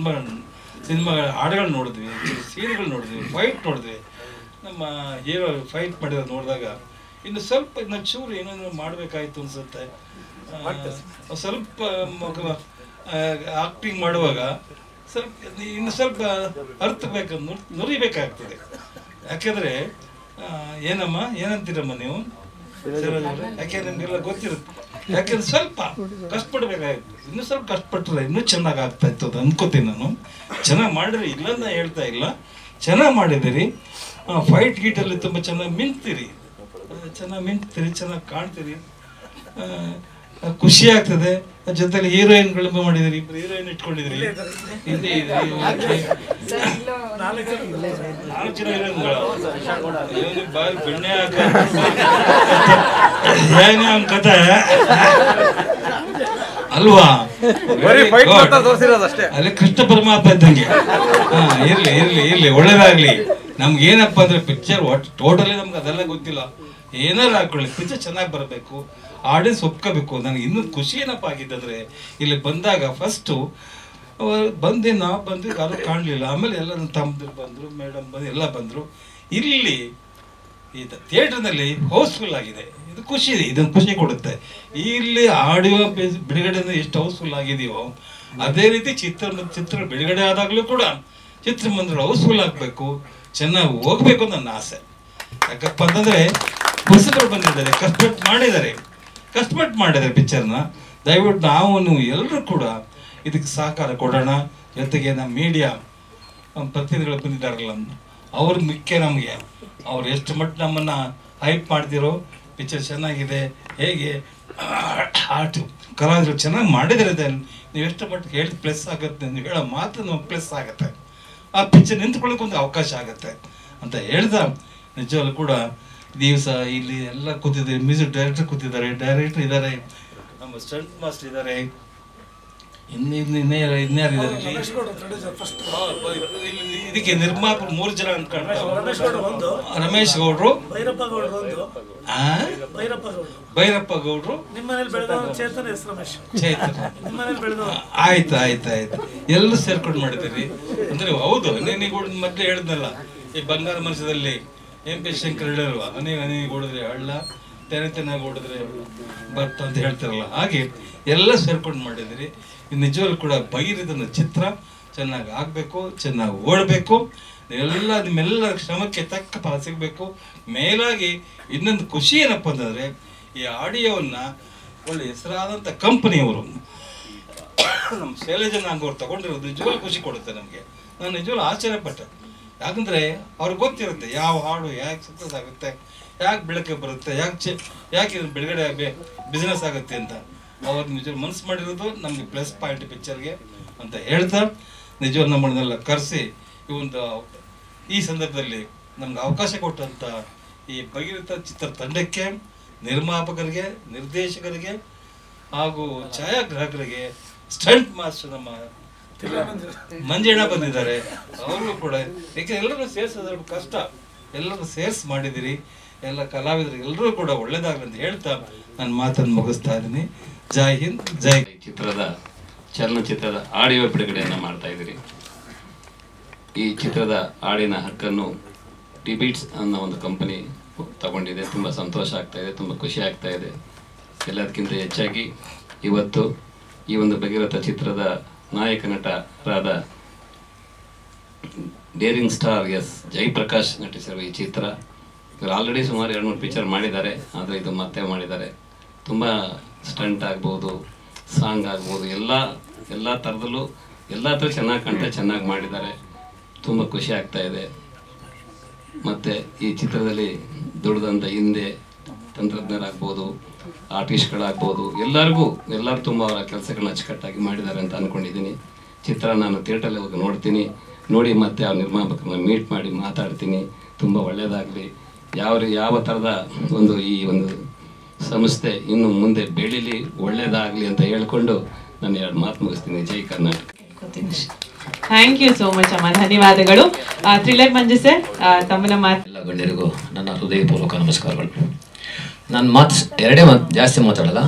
ಸಿನಿಮಾಗಳ ಹಾಡುಗಳು ನೋಡಿದ್ವಿ, ಸೀರೆಗಳು ನೋಡಿದ್ವಿ, ಫೈಟ್ ನೋಡಿದ್ವಿ. ನಮ್ಮ ಹೀರೋ ಫೈಟ್ ಮಾಡಿರೋದು ನೋಡಿದಾಗ ಇನ್ನು ಚೂರು ಏನೇನೋ ಮಾಡಬೇಕಾಯ್ತು ಅನ್ಸುತ್ತೆ. ಸ್ವಲ್ಪ ಆಕ್ಟಿಂಗ್ ಮಾಡುವಾಗ ಸ್ವಲ್ಪ ಅರ್ಥಬೇಕು, ನುರಿಬೇಕಾಗ್ತದೆ. ಯಾಕೆಂದ್ರೆ ಏನಮ್ಮ ಏನಂತೀರಮ್ಮ ನೀವು, ಯಾಕೆ ನಿಮ್ಗೆಲ್ಲ ಗೊತ್ತಿರುತ್ತೆ. ಯಾಕೆಂದ್ರೆ ಸ್ವಲ್ಪ ಕಷ್ಟಪಡ್ಬೇಕಾಗಿತ್ತು, ಇನ್ನೂ ಸ್ವಲ್ಪ ಕಷ್ಟಪಟ್ಟರೆ ಇನ್ನೂ ಚೆನ್ನಾಗಿ ಆಗ್ತಾ ಇತ್ತು ಅದು ಅನ್ಕೋತೀನಿ ನಾನು. ಚೆನ್ನಾಗಿ ಮಾಡಿರಿ, ಇಲ್ಲಂದ ಹೇಳ್ತಾ ಇಲ್ಲ, ಚೆನ್ನಾಗಿ ಮಾಡಿದಿರಿ. ಫೈಟ್ ಗೀಟಲ್ಲಿ ತುಂಬ ಚೆನ್ನಾಗಿ ಮಿಂಚ್ತೀರಿ, ಚೆನ್ನಾಗಿ ಕಾಣ್ತೀರಿ, ಖುಷಿ ಆಗ್ತದೆ. ಜೊತೆಲಿ ಹೀರೋಯಿನ್ಗಳು ಮಾಡಿದಿರಿ, ಇಬ್ರು ಹೀರೋಯಿನ್ ಇಟ್ಕೊಂಡಿದ್ರಿ. ಬಾರಿ ಬೆಣ್ಣೆ ಏನೇ ಅವ್ನ ಕತೆ ಅಲ್ವಾ? ಅಲ್ಲೇ ಕೃಷ್ಣ ಪರಮಾತ್ಮ ಇದ್ದಂಗೆ. ಇರ್ಲಿ ಒಳ್ಳೇದಾಗ್ಲಿ. ನಮ್ಗೆ ಏನಪ್ಪಾ ಅಂದ್ರೆ ಪಿಕ್ಚರ್ ಟೋಟಲಿ ನಮ್ಗೆ ಅದೆಲ್ಲ ಗೊತ್ತಿಲ್ಲ. ಏನಾರು ಹಾಕೊಳ್ಳಿ, ಪಿಕ್ಚರ್ ಚೆನ್ನಾಗಿ ಬರಬೇಕು, ಆಡಿಯನ್ಸ್ ಒಪ್ಕೋಬೇಕು. ನನಗೆ ಇನ್ನೊಂದು ಖುಷಿ ಏನಪ್ಪ ಆಗಿದ್ದಂದ್ರೆ, ಇಲ್ಲಿ ಬಂದಾಗ ಫಸ್ಟು ನಾವು ಬಂದ್ವಿ, ಯಾರು ಕಾಣಲಿಲ್ಲ. ಆಮೇಲೆ ಎಲ್ಲ ನನ್ನ ತಮ್ಮದ್ರು ಬಂದರು, ಮೇಡಮ್ ಬಂದು ಎಲ್ಲ ಬಂದರು. ಇಲ್ಲಿ ಈ ಥಿಯೇಟರ್ನಲ್ಲಿ ಹೌಸ್ಫುಲ್ ಆಗಿದೆ, ಇದು ಖುಷಿ ಇದೆ, ಇದೊಂದು ಖುಷಿ ಕೊಡುತ್ತೆ. ಇಲ್ಲಿ ಆಡಿಯೋ ಬಿಡುಗಡೆ ಎಷ್ಟು ಹೌಸ್ಫುಲ್ ಆಗಿದೆಯೋ ಅದೇ ರೀತಿ ಚಿತ್ರ ಬಿಡುಗಡೆ ಆದಾಗಲೂ ಕೂಡ ಚಿತ್ರಮಂದಿರ ಹೌಸ್ಫುಲ್ ಆಗಬೇಕು, ಚೆನ್ನಾಗಿ ಹೋಗ್ಬೇಕು ನನ್ನ ಆಸೆ. ಯಾಕಪ್ಪ ಅಂತಂದರೆ ಹೊಸಬರು ಬಂದಿದ್ದಾರೆ, ಕಷ್ಟಪಟ್ಟು ಮಾಡಿದ್ದಾರೆ ಪಿಕ್ಚರ್ನ. ದಯವಿಟ್ಟು ನೀವು ಎಲ್ಲರೂ ಕೂಡ ಇದಕ್ಕೆ ಸಹಕಾರ ಕೊಡೋಣ. ಜೊತೆಗೆ ನಮ್ಮ ಮೀಡಿಯಾ ಪ್ರತಿನಿಧಿಗಳು ಬಂದಿದ್ದಾರಲ್ಲ, ಅವ್ರ ಮುಖ್ಯ ನಮಗೆ. ಅವ್ರು ಎಷ್ಟು ಮಟ್ಟ ನಮ್ಮನ್ನು ಹೈಪ್ ಮಾಡ್ತಿರೋ, ಪಿಕ್ಚರ್ ಚೆನ್ನಾಗಿದೆ, ಹೇಗೆ ಆರ್ಟ್ ಕಲಾವಿದರು ಚೆನ್ನಾಗಿ ಮಾಡಿದರೆ ನೀವು ಎಷ್ಟು ಮಟ್ಟಿಗೆ ಹೇಳಿ ಪ್ಲಸ್ ಆಗುತ್ತೆ, ನೀವು ಹೇಳೋ ಮಾತು ನಮ್ಗೆ ಪ್ಲಸ್ ಆಗುತ್ತೆ, ಆ ಪಿಕ್ಚರ್ ನಿಂತ್ಕೊಳ್ಳೋಕೆ ಒಂದು ಅವಕಾಶ ಆಗುತ್ತೆ ಅಂತ ಹೇಳ್ದ. ನಿಜವಾಗ್ಲೂ ಕೂಡ ದಿವಸ ಇಲ್ಲಿ ಎಲ್ಲ ಕೂತಿದ್ದಾರೆ, ಮ್ಯೂಸಿಕ್ ಡೈರೆಕ್ಟರ್ ಕೂತಿದ್ದಾರೆ, ಡೈರೆಕ್ಟರ್ ಇದ್ದಾರೆ, ನಮ್ಮ ಸ್ಟಂಟ್ ಮಾಸ್ಟರ್ ಇದ್ದಾರೆ, ಇನ್ಯಾರು ಇದ್ದಾರೆ ಇಲ್ಲಿ. ಇದಕ್ಕೆ ನಿರ್ಮಾಪಕ 3 ಜನ ಅನ್ಕೊಂಡು, ರಮೇಶ್ ಗೌಡ್ರು, ಭೈರಪ್ಪ ಗೌಡ್ರು, ಆಯ್ತು ಎಲ್ಲರೂ ಸೇರ್ಕೊಂಡು ಮಾಡಿದ್ದೀರಿ ಅಂದ್ರೆ. ಹೌದು, ನೀನೀಗ ಮೊದಲೇ ಹೇಳಿದ್ನಲ್ಲ, ಈ ಬಂಗಾರ ಮನಸ್ಸದಲ್ಲಿ MP ಶಂಕರ್ ಹೇಳಿಲ್ವಾ, ಹನಿ ಓಡಿದ್ರೆ ಹಳ್ಳ, ತೆನೆ ಓಡಿದ್ರೆ ಬರ್ತ ಅಂತ ಹೇಳ್ತಾರಲ್ಲ, ಹಾಗೆ ಎಲ್ಲ ಸೇರ್ಕೊಂಡು ಮಾಡಿದಿರಿ. ನಿಜವಾಗ್ಲೂ ಕೂಡ ಭಗೀರಥನ ಚಿತ್ರ ಚೆನ್ನಾಗಿ ಆಗ್ಬೇಕು, ಚೆನ್ನಾಗಿ ಓಡಬೇಕು, ನಿಮ್ಮೆಲ್ಲ ಶ್ರಮಕ್ಕೆ ತಕ್ಕ ಫಲ ಸಿಗಬೇಕು. ಮೇಲಾಗಿ ಇನ್ನೊಂದು ಖುಷಿ ಏನಪ್ಪ ಅಂತಂದರೆ, ಈ ಆಡಿಯೋವನ್ನ ಒಳ್ಳೆ ಹೆಸರಾದಂಥ ಕಂಪನಿಯವರು ನಮ್ಮ ಶೈಲಜಾ ಅವ್ರು ತಗೊಂಡಿರೋದು ನಿಜವಾಗ್ಲೂ ಖುಷಿ ಕೊಡುತ್ತೆ ನಮಗೆ. ನಾನು ನಿಜವಾಗ್ಲೂ ಆಶ್ಚರ್ಯಪಟ್ಟೆ. ಯಾಕಂದರೆ ಅವ್ರಿಗೆ ಗೊತ್ತಿರುತ್ತೆ ಯಾವ ಹಾಡು ಯಾಕೆ ಸಕ್ಸಸ್ ಆಗುತ್ತೆ, ಯಾಕೆ ಬೆಳಕೆ ಬರುತ್ತೆ, ಯಾಕೆ ಬೆಳಗಡೆ ಬಿಸ್ನೆಸ್ ಆಗುತ್ತೆ ಅಂತ ಅವ್ರು ನಿಜವಾಗ್ಲೂ ಮನಸ್ಸು ಮಾಡಿರೋದು ನಮಗೆ ಪ್ಲಸ್ ಪಾಯಿಂಟ್ ಪಿಕ್ಚರ್ಗೆ ಅಂತ ಹೇಳ್ತಾ, ನಿಜವಾಗ್ಲೂ ನಮ್ಮನ್ನೆಲ್ಲ ಕರೆಸಿ ಈ ಸಂದರ್ಭದಲ್ಲಿ ನಮ್ಗೆ ಅವಕಾಶ ಕೊಟ್ಟಂಥ ಈ ಭಗೀರಥ ಚಿತ್ರ ತಂಡಕ್ಕೆ, ನಿರ್ಮಾಪಕರಿಗೆ, ನಿರ್ದೇಶಕರಿಗೆ ಹಾಗೂ ಛಾಯಾಗ್ರಾಹಕರಿಗೆ, ಸ್ಟಂಟ್ ಮಾಸ್ಟರ್ ನಮ್ಮ ಮಂಜಣ್ಣ ಬಂದಿದ್ದಾರೆ, ಅವರು ಕೂಡ, ಏಕೆ ಎಲ್ಲರೂ ಸೇರಿಸೋದು ಕಷ್ಟ, ಎಲ್ಲರೂ ಸೇರಿಸಿ ಮಾಡಿದಿರಿ. ಎಲ್ಲ ಕಲಾವಿದರಿಗೆ ಎಲ್ಲರೂ ಕೂಡ ಒಳ್ಳೇದಾಗಲಿ ಅಂತ ಹೇಳ್ತಾ ನಾನು ಮಾತನ್ನು ಮುಗಿಸ್ತಾ ಇದ್ದೀನಿ. ಜೈ ಹಿಂದ್, ಜೈ. ಚಲನಚಿತ್ರದ ಆಡಿಯೋ ಬಿಡುಗಡೆಯನ್ನು ಮಾಡ್ತಾ ಇದ್ದೀರಿ. ಈ ಚಿತ್ರದ ಹಾಡಿನ ಹಕ್ಕನ್ನು ಡಿಬೀಟ್ಸ್ ಅನ್ನೋ ಒಂದು ಕಂಪನಿ ತಗೊಂಡಿದೆ. ತುಂಬ ಸಂತೋಷ ಆಗ್ತಾ ಇದೆ, ತುಂಬ ಖುಷಿ ಆಗ್ತಾ ಇದೆ. ಎಲ್ಲದಕ್ಕಿಂತ ಹೆಚ್ಚಾಗಿ ಇವತ್ತು ಈ ಒಂದು ಭಗೀರಥ ಚಿತ್ರದ ನಾಯಕ ನಟರಾದ ಡೇರಿಂಗ್ ಸ್ಟಾರ್ ಜಯಪ್ರಕಾಶ್ ನಟಿಸಿರುವ ಈ ಚಿತ್ರ, ಇವರು ಆಲ್ರೆಡಿ ಸುಮಾರು 2-3 ಪಿಕ್ಚರ್ ಮಾಡಿದ್ದಾರೆ, ಆದರೆ ಇದು ಮತ್ತೆ ಮಾಡಿದ್ದಾರೆ. ತುಂಬ ಸ್ಟಂಟ್ ಆಗ್ಬೋದು, ಸಾಂಗ್ ಆಗ್ಬೋದು, ಎಲ್ಲ ಥರದಲ್ಲೂ ಎಲ್ಲ ಥರ ಚೆನ್ನಾಗಿ ಕಾಣ್ತಾ ಚೆನ್ನಾಗಿ ಮಾಡಿದ್ದಾರೆ. ತುಂಬ ಖುಷಿ ಆಗ್ತಾ ಇದೆ. ಮತ್ತು ಈ ಚಿತ್ರದಲ್ಲಿ ದುಡ್ದಂಥ ಹಿಂದೆ ತಂತ್ರಜ್ಞರಾಗ್ಬೋದು, ಆರ್ಟಿಸ್ಟ್ಗಳಾಗ್ಬೋದು, ಎಲ್ಲರೂ ತುಂಬ ಅವರ ಕೆಲಸಗಳನ್ನ ಅಚ್ಚುಕಟ್ಟಾಗಿ ಮಾಡಿದ್ದಾರೆ ಅಂತ ಅಂದ್ಕೊಂಡಿದ್ದೀನಿ. ಚಿತ್ರ ನಾನು ಥಿಯೇಟ್ರಲ್ಲಿ ಹೋಗಿ ನೋಡ್ತೀನಿ, ನೋಡಿ ಮತ್ತೆ ಆ ನಿರ್ಮಾಪಕರನ್ನ ಮೀಟ್ ಮಾಡಿ ಮಾತಾಡ್ತೀನಿ. ತುಂಬ ಒಳ್ಳೆಯದಾಗಲಿ, ಯಾವ ಥರದ ಈ ಒಂದು ಸಂಸ್ಥೆ ಇನ್ನು ಮುಂದೆ ಬೆಳೀಲಿ, ಒಳ್ಳೆಯದಾಗಲಿ ಅಂತ ಹೇಳ್ಕೊಂಡು ನಾನು 2 ಮಾತು ಮುಗಿಸ್ತೀನಿ. ಜೈ Karnataka. Thank you so much ಅಮ್ಮ, ಧನ್ಯವಾದಗಳು. ಥ್ರಿಲ್ಲರ್ ಮಂಜು ಸರ್, ತಮ್ಮನ ಮಾತು. ಎಲ್ಲ ಗಣ್ಯರಿಗೂ ನನ್ನ ಹೃದಯಪೂರ್ವಕ ನಮಸ್ಕಾರಗಳು. ನಾನು ಎರಡೇ ಮಾತು, ಜಾಸ್ತಿ ಮಾತಾಡಲ್ಲ,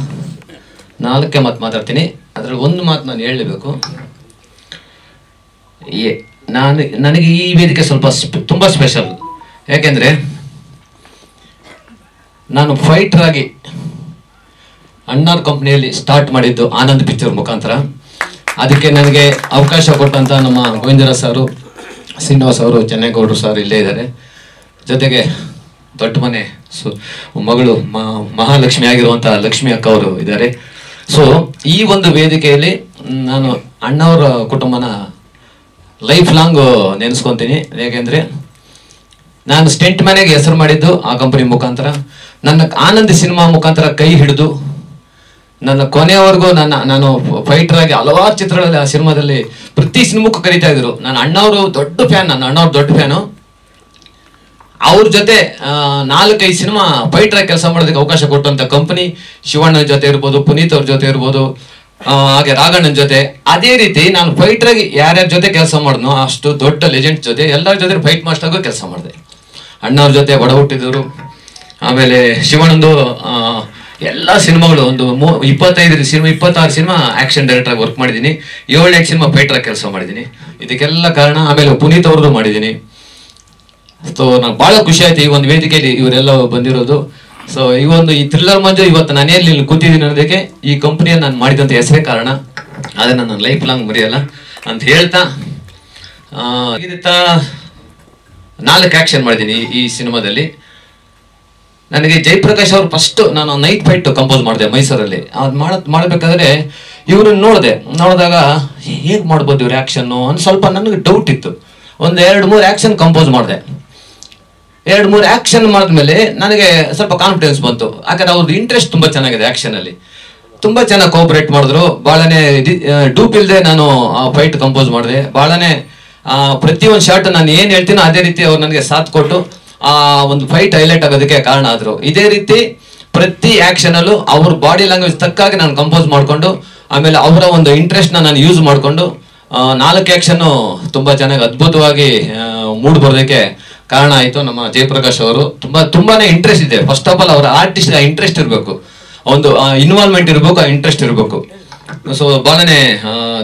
4 ಮಾತು ಮಾತಾಡ್ತೀನಿ. ಅದರಲ್ಲಿ ಒಂದು ಮಾತು ನಾನು ಹೇಳಲೇಬೇಕು. ನನಗೆ ಈ ವೇದಿಕೆ ಸ್ವಲ್ಪ ತುಂಬ ಸ್ಪೆಷಲ್. ಯಾಕೆಂದರೆ ನಾನು ಫೈಟರ್ ಆಗಿ ಅಣ್ಣಾರ್ ಕಂಪ್ನಿಯಲ್ಲಿ ಸ್ಟಾರ್ಟ್ ಮಾಡಿದ್ದು ಆನಂದ್ ಪಿಕ್ಚರ್ ಮುಖಾಂತರ. ಅದಕ್ಕೆ ನನಗೆ ಅವಕಾಶ ಕೊಟ್ಟಂಥ ನಮ್ಮ ಗೋವಿಂದರಾಜ್ ಸಾರು, ಶ್ರೀನಿವಾಸ್ ಅವರು, ಚೆನ್ನೈಗೌಡರು ಸರ್ ಇಲ್ಲೇ ಇದ್ದಾರೆ. ಜೊತೆಗೆ ದೊಡ್ಡ ಮನೆ ಮಗಳು ಮಹಾಲಕ್ಷ್ಮಿ ಆಗಿರುವಂಥ ಲಕ್ಷ್ಮಿ ಅಕ್ಕ ಅವರು ಇದ್ದಾರೆ. ಸೊ ಈ ಒಂದು ವೇದಿಕೆಯಲ್ಲಿ ನಾನು ಅಣ್ಣವರ ಕುಟುಂಬನ ಲೈಫ್ ಲಾಂಗ್ ನೆನೆಸ್ಕೊತೀನಿ. ಯಾಕೆಂದರೆ ನಾನು ಸ್ಟೆಂಟ್ ಮ್ಯಾನೆಗೆ ಹೆಸರು ಮಾಡಿದ್ದು ಆ ಕಂಪನಿ ಮುಖಾಂತರ. ನನ್ನ ಆನಂದ್ ಸಿನಿಮಾ ಮುಖಾಂತರ ಕೈ ಹಿಡಿದು ನನ್ನ ಕೊನೆಯವರೆಗೂ ನಾನು ಫೈಟರ್ ಆಗಿ ಹಲವಾರು ಚಿತ್ರಗಳಲ್ಲಿ, ಆ ಸಿನಿಮಾದಲ್ಲಿ ಪ್ರತಿ ಸಿನಿಮಾಕ್ಕೂ ಕರೀತಾ ಇದ್ರು. ನಾನು ಅಣ್ಣವರು ದೊಡ್ಡ ಫ್ಯಾನ್, ನನ್ನ ಅಣ್ಣವ್ರ ದೊಡ್ಡ ಫ್ಯಾನು. ಅವ್ರ ಜೊತೆ 4-5 ಸಿನಿಮಾ ಫೈಟರ್ ಆಗಿ ಕೆಲಸ ಮಾಡೋದಕ್ಕೆ ಅವಕಾಶ ಕೊಟ್ಟಂತ ಕಂಪನಿ ಶಿವಣ್ಣನ ಜೊತೆ ಇರ್ಬೋದು, ಪುನೀತ್ ಅವ್ರ ಜೊತೆ ಇರ್ಬೋದು, ಹಾಗೆ ರಾಘಣ್ಣನ ಜೊತೆ. ಅದೇ ರೀತಿ ನಾನು ಫೈಟರ್ ಆಗಿ ಯಾರ್ಯಾರ ಜೊತೆ ಕೆಲಸ ಮಾಡಿದ್ನೋ ಅಷ್ಟು ದೊಡ್ಡ ಲೆಜೆಂಡ್ ಜೊತೆ ಎಲ್ಲರ ಜೊತೆ ಫೈಟ್ ಮಾಸ್ಟರ್ ಆಗೋ ಕೆಲಸ ಮಾಡಿದೆ. ಅಣ್ಣವ್ರ ಜೊತೆ ಒಡ ಹುಟ್ಟಿದವರು. ಆಮೇಲೆ ಶಿವಣ್ಣಂದು ಎಲ್ಲ ಸಿನಿಮಾಗಳು ಒಂದು 26 ಸಿನಿಮಾ ಆಕ್ಷನ್ ಡೈರೆಕ್ಟರ್ ಆಗಿ ವರ್ಕ್ ಮಾಡಿದ್ದೀನಿ. 7-8 ಸಿನಿಮಾ ಫೈಟರ್ ಆಗಿ ಕೆಲಸ ಮಾಡಿದ್ದೀನಿ. ಇದಕ್ಕೆಲ್ಲ ಕಾರಣ. ಆಮೇಲೆ ಪುನೀತ್ ಅವ್ರದ್ದು ಮಾಡಿದ್ದೀನಿ. ಸೊ ನಂಗೆ ಭಾಳ ಖುಷಿ ಆಯ್ತು ಈ ಒಂದು ವೇದಿಕೆಯಲ್ಲಿ ಇವರೆಲ್ಲ ಬಂದಿರೋದು. ಸೊ ಈ ಥ್ರಿಲ್ಲರ್ ಮಂಜು ಇವತ್ತು ನಾನೇನು ಇಲ್ಲಿ ಕೂತಿದ್ದೀನಿ ಅನ್ನೋದಕ್ಕೆ ಈ ಕಂಪ್ನಿಯನ್ನು ನಾನು ಮಾಡಿದಂಥ ಹೆಸರೇ ಕಾರಣ. ಅದನ್ನು ನಾನು ಲೈಫ್ ಲಾಂಗ್ ಮರೆಯಲ್ಲ ಅಂತ ಹೇಳ್ತಾ, 4 ಆಕ್ಷನ್ ಮಾಡಿದ್ದೀನಿ ಈ ಸಿನಿಮಾದಲ್ಲಿ. ನನಗೆ ಜಯಪ್ರಕಾಶ್ ಅವರು ಫಸ್ಟ್ ನಾನು ನೈಟ್ ಫೈಟ್ ಕಂಪೋಸ್ ಮಾಡಿದೆ ಮೈಸೂರಲ್ಲಿ. ಅದು ಮಾಡಬೇಕಾದ್ರೆ ಇವ್ರನ್ನ ನೋಡಿದಾಗ ಹೇಗೆ ಮಾಡ್ಬೋದು ಇವ್ರ ಆ್ಯಕ್ಷನ್ನು ಅಂತ ಸ್ವಲ್ಪ ನನಗೆ ಡೌಟ್ ಇತ್ತು. ಒಂದು 2-3 ಆ್ಯಕ್ಷನ್ ಕಂಪೋಸ್ ಮಾಡಿದೆ. 2-3 ಆ್ಯಕ್ಷನ್ ಮಾಡಿದ್ಮೇಲೆ ನನಗೆ ಸ್ವಲ್ಪ ಕಾನ್ಫಿಡೆನ್ಸ್ ಬಂತು. ಯಾಕಂದ್ರೆ ಅವ್ರದ್ದು ಇಂಟ್ರೆಸ್ಟ್ ತುಂಬ ಚೆನ್ನಾಗಿದೆ ಆ್ಯಕ್ಷನಲ್ಲಿ. ತುಂಬ ಚೆನ್ನಾಗಿ ಕೋಆಪರೇಟ್ ಮಾಡಿದ್ರು. ಭಾಳನೇ ಡೂಪ್ ಇಲ್ಲದೆ ನಾನು ಫೈಟ್ ಕಂಪೋಸ್ ಮಾಡಿದೆ. ಭಾಳನೇ ಪ್ರತಿಯೊಂದು ಶಾರ್ಟ್ ನಾನು ಏನು ಹೇಳ್ತೀನೋ ಅದೇ ರೀತಿ ಅವ್ರು ನನಗೆ ಸಾಥ್ ಕೊಟ್ಟು ಆ ಒಂದು ಫೈಟ್ ಹೈಲೈಟ್ ಆಗೋದಕ್ಕೆ ಕಾರಣ ಆದ್ರು. ಇದೇ ರೀತಿ ಪ್ರತಿ ಆಕ್ಷನ್ ಅಲ್ಲೂ ಅವ್ರ ಬಾಡಿ ಲ್ಯಾಂಗ್ವೇಜ್ ತಕ್ಕಾಗಿ ನಾನು ಕಂಪೋಸ್ ಮಾಡ್ಕೊಂಡು, ಆಮೇಲೆ ಅವರ ಒಂದು ಇಂಟ್ರೆಸ್ಟ್ ನಾನು ಯೂಸ್ ಮಾಡ್ಕೊಂಡು 4 ಆಕ್ಷನ್ ತುಂಬಾ ಚೆನ್ನಾಗಿ ಅದ್ಭುತವಾಗಿ ಮೂಡ್ ಬರೋದಕ್ಕೆ ಕಾರಣ ಆಯ್ತು ನಮ್ಮ ಜಯಪ್ರಕಾಶ್ ಅವರು. ತುಂಬಾನೇ ಇಂಟ್ರೆಸ್ಟ್ ಇದೆ. ಫಸ್ಟ್ ಆಫ್ ಆಲ್ ಅವರ ಆರ್ಟಿಸ್ಟ್ ಇಂಟ್ರೆಸ್ಟ್ ಇರಬೇಕು, ಒಂದು ಇನ್ವಾಲ್ವ್ಮೆಂಟ್ ಇರಬೇಕು, ಇಂಟ್ರೆಸ್ಟ್ ಇರಬೇಕು. ಸೊ ಬಹಳನೇ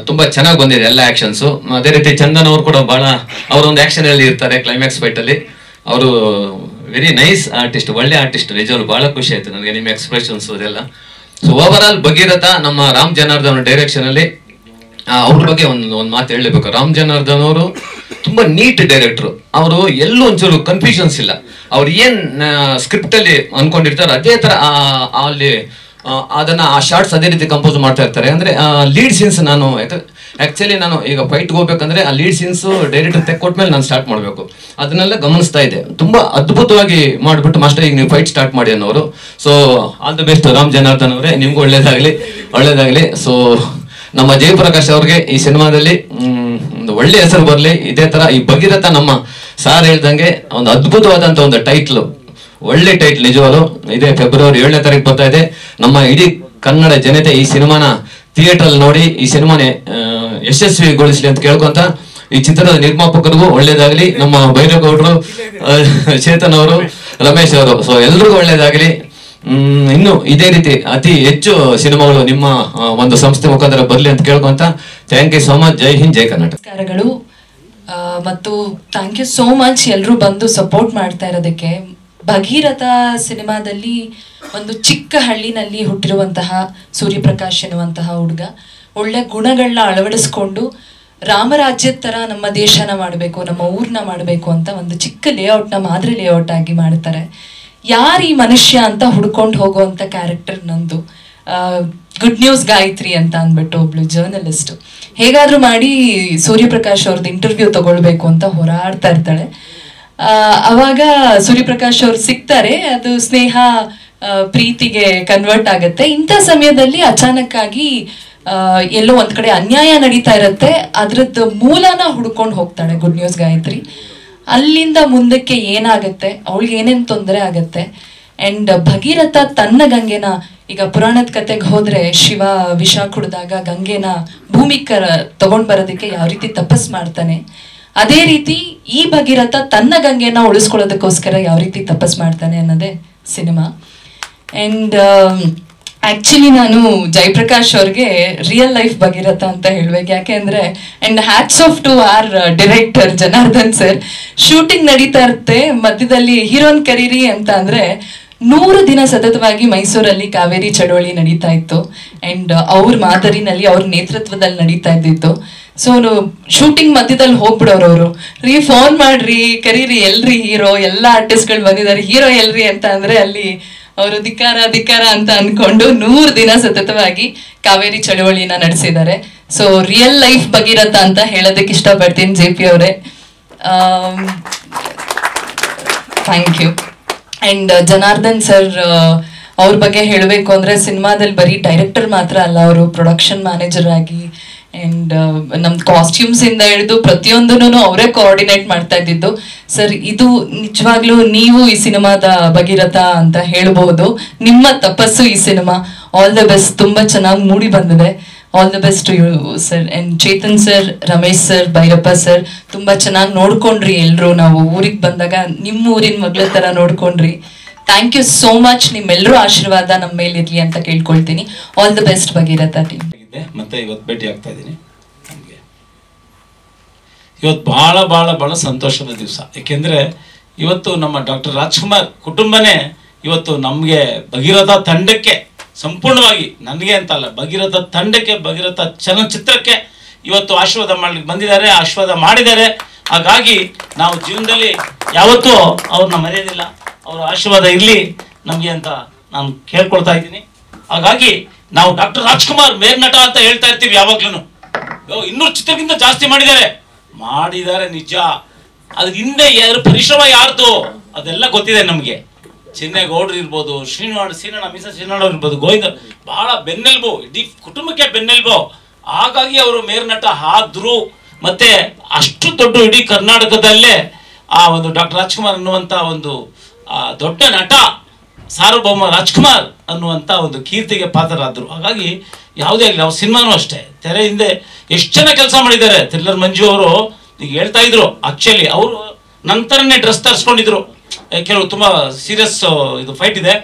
ತುಂಬಾ ಚೆನ್ನಾಗಿ ಬಂದಿದೆ ಎಲ್ಲ ಆಕ್ಷನ್ಸ್. ಅದೇ ರೀತಿ ಚಂದನ್ ಅವರು ಕೂಡ ಬಹಳ ಅವರೊಂದು ಆಕ್ಷನ್ ಅಲ್ಲಿ ಇರ್ತಾರೆ ಕ್ಲೈಮ್ಯಾಕ್ಸ್ ಫೈಟ್ ಅಲ್ಲಿ. ಅವರು ವೆರಿ ನೈಸ್ ಆರ್ಟಿಸ್ಟ್, ಒಳ್ಳೆ ಆರ್ಟಿಸ್ಟ್. ನಿಜವಾಗ್ಲೂ ಬಹಳ ಖುಷಿ ಆಯ್ತು ನನಗೆ ನಿಮ್ಮ ಎಕ್ಸ್ಪ್ರೆಷನ್ಸ್ ಅದೆಲ್ಲ. ಸೊ ಓವರ್ ಆಲ್ ಭಗೀರಥ ನಮ್ಮ ರಾಮ್ ಜನಾರ್ದನ್ ಡೈರೆಕ್ಷನ್ ಅಲ್ಲಿ ಅವ್ರ ಬಗ್ಗೆ ಒಂದು ಮಾತು ಹೇಳಬೇಕು. ರಾಮ್ ಜನಾರ್ದನ್ ಅವರು ತುಂಬಾ ನೀಟ್ ಡೈರೆಕ್ಟರ್. ಅವರು ಎಲ್ಲೂ ಒಂಚೂರು ಕನ್ಫ್ಯೂಷನ್ಸ್ ಇಲ್ಲ. ಅವ್ರು ಏನ್ ಸ್ಕ್ರಿಪ್ಟ್ ಅಲ್ಲಿ ಅನ್ಕೊಂಡಿರ್ತಾರೆ ಅದೇ ತರ ಅಲ್ಲಿ ಅದನ್ನ ಆ ಶಾರ್ಟ್ಸ್ ಅದೇ ರೀತಿ ಕಂಪೋಸ್ ಮಾಡ್ತಾ ಇರ್ತಾರೆ. ಅಂದ್ರೆ ಲೀಡ್ ಸೀನ್ಸ್ ನಾನು ಆಕ್ಚುಲಿ ನಾನು ಈಗ ಫೈಟ್ ಹೋಗ್ಬೇಕಂದ್ರೆ ಆ ಲೀಡ್ ಸೀನ್ಸ್ ಡೈರೆಕ್ಟರ್ ತೆಕ್ಕೊಟ್ಮೇಲೆ ನಾನು ಸ್ಟಾರ್ಟ್ ಮಾಡಬೇಕು. ಅದನ್ನೆಲ್ಲ ಗಮನಿಸ್ತಾ ಇದೆ. ತುಂಬಾ ಅದ್ಭುತವಾಗಿ ಮಾಡ್ಬಿಟ್ಟು ಮಾಸ್ಟರ್ ಈಗ ನೀವು ಫೈಟ್ ಸ್ಟಾರ್ಟ್ ಮಾಡಿ ಅನ್ನೋರು. So all the best Ram Janardhan ಅವರೇ, ನಿಮ್ಗೂ ಒಳ್ಳೇದಾಗ್ಲಿ. ಸೊ ನಮ್ಮ ಜಯಪ್ರಕಾಶ್ ಅವ್ರಿಗೆ ಈ ಸಿನಿಮಾದಲ್ಲಿ ಒಂದು ಒಳ್ಳೆ ಹೆಸರು ಬರಲಿ. ಇದೇ ತರ ಈ ಭಗೀರಥ ನಮ್ಮ ಸಾರ್ ಹೇಳ್ದಂಗೆ ಒಂದು ಅದ್ಭುತವಾದಂತ ಒಂದು ಟೈಟ್ಲು, ಒಳ್ಳೆ ಟೈಟ್ಲ್ ನಿಜವಾಗ್ಲು. ಇದೇ ಫೆಬ್ರವರಿ 7ನೇ ತಾರೀಕು ಬರ್ತಾ ಇದೆ. ನಮ್ಮ ಇಡೀ ಕನ್ನಡ ಜನತೆ ಈ ಸಿನಿಮಾನ ಥಿಯೇಟರ್ ಅಲ್ಲಿ ನೋಡಿ ಈ ಸಿನಿಮಾನೇ ಯಶಸ್ವಿಗೊಳಿಸ್ಲಿ ಅಂತ ಕೇಳ್ಕೊಂತ, ಈ ಚಿತ್ರದ ನಿರ್ಮಾಪಕರಿಗೂ ಒಳ್ಳೇದಾಗ್ಲಿ, ನಮ್ಮ ಭೈರಗೌಡರು, ಚೇತನ್ ಅವರು, ರಮೇಶ್ ಅವರು, ಸೊ ಎಲ್ರಿಗೂ ಒಳ್ಳೇದಾಗ್ಲಿ. ಇನ್ನು ಇದೇ ರೀತಿ ಅತಿ ಹೆಚ್ಚು ಸಿನಿಮಾಗಳು ನಿಮ್ಮ ಒಂದು ಸಂಸ್ಥೆ ಮುಖಾಂತರ ಬರ್ಲಿ ಅಂತ ಕೇಳ್ಕೊಂತ ಥ್ಯಾಂಕ್ ಯು ಸೋ ಮಚ್. ಜೈ ಹಿಂದ್, ಜೈ ಕರ್ನಾಟಕ. ನಮಸ್ಕಾರಗಳು ಮತ್ತು ಥ್ಯಾಂಕ್ ಯು ಸೋ ಮಚ್ ಎಲ್ಲರೂ ಬಂದು ಸಪೋರ್ಟ್ ಮಾಡ್ತಾ ಇರೋದಕ್ಕೆ. ಭಗೀರಥ ಸಿನಿಮಾದಲ್ಲಿ ಒಂದು ಚಿಕ್ಕ ಹಳ್ಳಿನಲ್ಲಿ ಹುಟ್ಟಿರುವಂತಹ ಸೂರ್ಯಪ್ರಕಾಶ್ ಎನ್ನುವಂತಹ ಹುಡುಗ ಒಳ್ಳೆ ಗುಣಗಳನ್ನ ಅಳವಡಿಸ್ಕೊಂಡು ರಾಮರಾಜ್ಯದ ಥರ ನಮ್ಮ ದೇಶನ ಮಾಡಬೇಕು, ನಮ್ಮ ಊರನ್ನ ಮಾಡಬೇಕು ಅಂತ ಒಂದು ಚಿಕ್ಕ ಲೇಔಟ್ನ ಮಾದರಿ ಲೇಔಟ್ ಆಗಿ ಮಾಡ್ತಾರೆ. ಯಾರು ಈ ಮನುಷ್ಯ ಅಂತ ಹುಡ್ಕೊಂಡು ಹೋಗುವಂಥ ಕ್ಯಾರೆಕ್ಟರ್ ನಂದು. ಗುಡ್ ನ್ಯೂಸ್ ಗಾಯತ್ರಿ ಅಂತ ಅಂದ್ಬಿಟ್ಟು ಒಬ್ಳು ಜರ್ನಲಿಸ್ಟು ಹೇಗಾದ್ರೂ ಮಾಡಿ ಸೂರ್ಯಪ್ರಕಾಶ್ ಅವ್ರದ್ದು ಇಂಟರ್ವ್ಯೂ ತಗೊಳ್ಬೇಕು ಅಂತ ಹೋರಾಡ್ತಾ ಇರ್ತಾಳೆ. ಅವಾಗ ಸೂರ್ಯಪ್ರಕಾಶ್ ಅವ್ರು ಸಿಗ್ತಾರೆ. ಅದು ಸ್ನೇಹ ಪ್ರೀತಿಗೆ ಕನ್ವರ್ಟ್ ಆಗುತ್ತೆ. ಇಂಥ ಸಮಯದಲ್ಲಿ ಅಚಾನಕ್ ಆಗಿ ಎಲ್ಲೋ ಒಂದ್ ಕಡೆ ಅನ್ಯಾಯ ನಡೀತಾ ಇರತ್ತೆ. ಅದ್ರದ್ದು ಮೂಲನ ಹುಡ್ಕೊಂಡು ಹೋಗ್ತಾಳೆ ಗುಡ್ ನ್ಯೂಸ್ ಗಾಯತ್ರಿ. ಅಲ್ಲಿಂದ ಮುಂದಕ್ಕೆ ಏನಾಗತ್ತೆ, ಅವಳಿಗೆ ಏನೇನು ತೊಂದರೆ ಆಗತ್ತೆ. ಅಂಡ್ ಭಗೀರಥ ತನ್ನ ಗಂಗೆನ, ಈಗ ಪುರಾಣದ ಕತೆಗೆ ಹೋದ್ರೆ ಶಿವ ವಿಷ ಕುಡಿದಾಗ ಗಂಗೆನ ಭೂಮಿಗೆ ತಗೊಂಡ್ ಬರೋದಕ್ಕೆ ಯಾವ ರೀತಿ ತಪಸ್ ಮಾಡ್ತಾನೆ, ಅದೇ ರೀತಿ ಈ ಭಗೀರಥ ತನ್ನ ಗಂಗೆನ ಉಳಿಸ್ಕೊಳ್ಳೋದಕ್ಕೋಸ್ಕರ ಯಾವ ರೀತಿ ತಪಸ್ ಮಾಡ್ತಾನೆ ಅನ್ನೋದೇ ಸಿನಿಮಾ. ಅಂಡ್ ಆಕ್ಚುಲಿ ನಾನು ಜಯಪ್ರಕಾಶ್ ಅವ್ರಿಗೆ ರಿಯಲ್ ಲೈಫ್ ಭಗೀರಥ ಅಂತ ಹೇಳ್ಬೇಕು. ಯಾಕೆ ಅಂದ್ರೆ and hats off to our director Janardhan sir. Shooting ನಡೀತಾ ಇರುತ್ತೆ, ಮಧ್ಯದಲ್ಲಿ ಹೀರೋನ್ ಕರೀರಿ ಅಂತ ಅಂದ್ರೆ 100 ದಿನ ಸತತವಾಗಿ ಮೈಸೂರಲ್ಲಿ ಕಾವೇರಿ ಚಳವಳಿ ನಡೀತಾ ಇತ್ತು. ಅಂಡ್ ಅವ್ರ ಮಾದರಿನಲ್ಲಿ ಅವ್ರ ನೇತೃತ್ವದಲ್ಲಿ ನಡೀತಾ ಇದ್ದಿತ್ತು. ಸೊ ಶೂಟಿಂಗ್ ಮಧ್ಯದಲ್ಲಿ ಹೋಗ್ಬಿಡೋರು ಅವರು, ಫೋನ್ ಮಾಡ್ರಿ ಕರೀರಿ, ಎಲ್ರಿ ಹೀರೋ, ಎಲ್ಲ ಆರ್ಟಿಸ್ಟ್ಗಳು ಬಂದಿದ್ದಾರೆ, ಹೀರೋ ಎಲ್ರಿ ಅಂತ ಅಂದ್ರೆ ಅಲ್ಲಿ ಅವರು ಧಿಕ್ಕಾರ ಅಂತ ಅನ್ಕೊಂಡು 100 ದಿನ ಸತತವಾಗಿ ಕಾವೇರಿ ಚಳವಳಿನ ನಡೆಸಿದ್ದಾರೆ. ಸೊ ರಿಯಲ್ ಲೈಫ್ ಭಗೀರಥ ಅಂತ ಹೇಳೋದಕ್ಕೆ ಇಷ್ಟಪಡ್ತೀನಿ JP ಅವರೇ. Thank you. And Janardhan sir ಅವ್ರ ಬಗ್ಗೆ ಹೇಳಬೇಕು ಅಂದ್ರೆ ಸಿನಿಮಾದಲ್ಲಿ ಬರೀ ಡೈರೆಕ್ಟರ್ ಮಾತ್ರ ಅಲ್ಲ, ಅವರು ಪ್ರೊಡಕ್ಷನ್ ಮ್ಯಾನೇಜರ್ ಆಗಿ ಅಂಡ್ ನಮ್ ಕಾಸ್ಟ್ಯೂಮ್ಸ್ ಇಂದ ಹಿಡಿದು ಪ್ರತಿಯೊಂದನ್ನು ಅವರೇ ಕೋಆರ್ಡಿನೇಟ್ ಮಾಡ್ತಾ ಇದ್ದಿದ್ದು. ಸರ್ ಇದು ನಿಜವಾಗ್ಲೂ ನೀವು ಈ ಸಿನಿಮಾದ ಭಗೀರಥ ಅಂತ ಹೇಳ್ಬಹುದು. ನಿಮ್ಮ ತಪಸ್ಸು ಈ ಸಿನಿಮಾ. All the best. ತುಂಬಾ ಚೆನ್ನಾಗಿ ಮೂಡಿ ಬಂದಿದೆ. All the best to you sir. And Chetan sir, Ramesh sir, Bhairappa sir ತುಂಬಾ ಚೆನ್ನಾಗಿ ನೋಡ್ಕೊಂಡ್ರಿ. ಎಲ್ರು ನಾವು ಊರಿಗೆ ಬಂದಾಗ ನಿಮ್ಮ ಊರಿನ ಮಗಳ ತರ ನೋಡ್ಕೊಂಡ್ರಿ. Thank you so much. ನಿಮ್ಮೆಲ್ಲರೂ ಆಶೀರ್ವಾದ ನಮ್ಮ ಮೇಲೆ ಇರ್ಲಿ ಅಂತ ಕೇಳ್ಕೊಳ್ತೀನಿ. All the best Bhagiratha team. ಮತ್ತೆ ಇವತ್ತು ಭೇಟಿ ಆಗ್ತಾ ಇದ್ದೀನಿ. ನಮಗೆ ಇವತ್ತು ಬಹಳ ಬಹಳ ಬಹಳ ಸಂತೋಷದ ದಿವಸ. ಏಕೆಂದರೆ ಇವತ್ತು ನಮ್ಮ ಡಾಕ್ಟರ್ ರಾಜ್ಕುಮಾರ್ ಕುಟುಂಬನೇ ಇವತ್ತು ನಮಗೆ ಭಗೀರಥ ತಂಡಕ್ಕೆ ಸಂಪೂರ್ಣವಾಗಿ, ನನಗೆ ಅಂತಲ್ಲ, ಭಗೀರಥ ತಂಡಕ್ಕೆ, ಭಗೀರಥ ಚಲನಚಿತ್ರಕ್ಕೆ ಇವತ್ತು ಆಶೀರ್ವಾದ ಮಾಡ್ಲಿಕ್ಕೆ ಬಂದಿದ್ದಾರೆ, ಆಶೀರ್ವಾದ ಮಾಡಿದ್ದಾರೆ. ಹಾಗಾಗಿ ನಾವು ಜೀವನದಲ್ಲಿ ಯಾವತ್ತೂ ಅವ್ರನ್ನ ಮರೆಯೋದಿಲ್ಲ. ಅವರ ಆಶೀರ್ವಾದ ಇರಲಿ ನಮಗೆ ಅಂತ ನಾನು ಕೇಳ್ಕೊಳ್ತಾ ಇದ್ದೀನಿ. ಹಾಗಾಗಿ ನಾವು ಡಾಕ್ಟರ್ ರಾಜ್ಕುಮಾರ್ ಮೇರ್ನಟ ಅಂತ ಹೇಳ್ತಾ ಇರ್ತೀವಿ ಯಾವಾಗ್ಲೂ. 200 ಚಿತ್ರಕ್ಕಿಂತ ಜಾಸ್ತಿ ಮಾಡಿದ್ದಾರೆ ನಿಜ. ಅದ್ರ ಹಿಂದೆ ಪರಿಶ್ರಮ ಯಾರ್ದು ಅದೆಲ್ಲ ಗೊತ್ತಿದೆ ನಮಗೆ. ಚಿನ್ನೇಗೌಡರು ಇರ್ಬೋದು, ಶ್ರೀನಾಳ್ ಇರ್ಬೋದು, ಗೋವಿಂದ ಬಹಳ ಬೆನ್ನೆಲುಬು, ಇಡೀ ಕುಟುಂಬಕ್ಕೆ ಬೆನ್ನೆಲುಬು. ಹಾಗಾಗಿ ಅವರು ಮೇರ್ನಟ ಆದ್ರು. ಮತ್ತೆ ಅಷ್ಟು ದೊಡ್ಡ ಇಡೀ ಕರ್ನಾಟಕದಲ್ಲೇ ಆ ಒಂದು ಡಾಕ್ಟರ್ ರಾಜ್ಕುಮಾರ್ ಅನ್ನುವಂಥ ಒಂದು ದೊಡ್ಡ ನಟ ಸಾರ್ವಭೌಮ ರಾಜ್ಕುಮಾರ್ ಅನ್ನುವಂಥ ಒಂದು ಕೀರ್ತಿಗೆ ಪಾತ್ರರಾದರು. ಹಾಗಾಗಿ ಯಾವುದೇ ಆಗಲಿ ಅವ್ರ ಸಿನಿಮಾನೂ ಅಷ್ಟೇ ತೆರೆ ಹಿಂದೆ ಎಷ್ಟು ಜನ ಕೆಲಸ ಮಾಡಿದ್ದಾರೆ. ಥ್ರಿಲ್ಲರ್ ಮಂಜು ಅವರು ಈಗ ಹೇಳ್ತಾ ಇದ್ರು, ಆಕ್ಚುಲಿ ಅವರು ನಂತರನೇ ಡ್ರೆಸ್ ತರಿಸ್ಕೊಂಡಿದ್ರು. ಕೆಲವು ತುಂಬ ಸೀರಿಯಸ್ ಇದು ಫೈಟ್ ಇದೆ,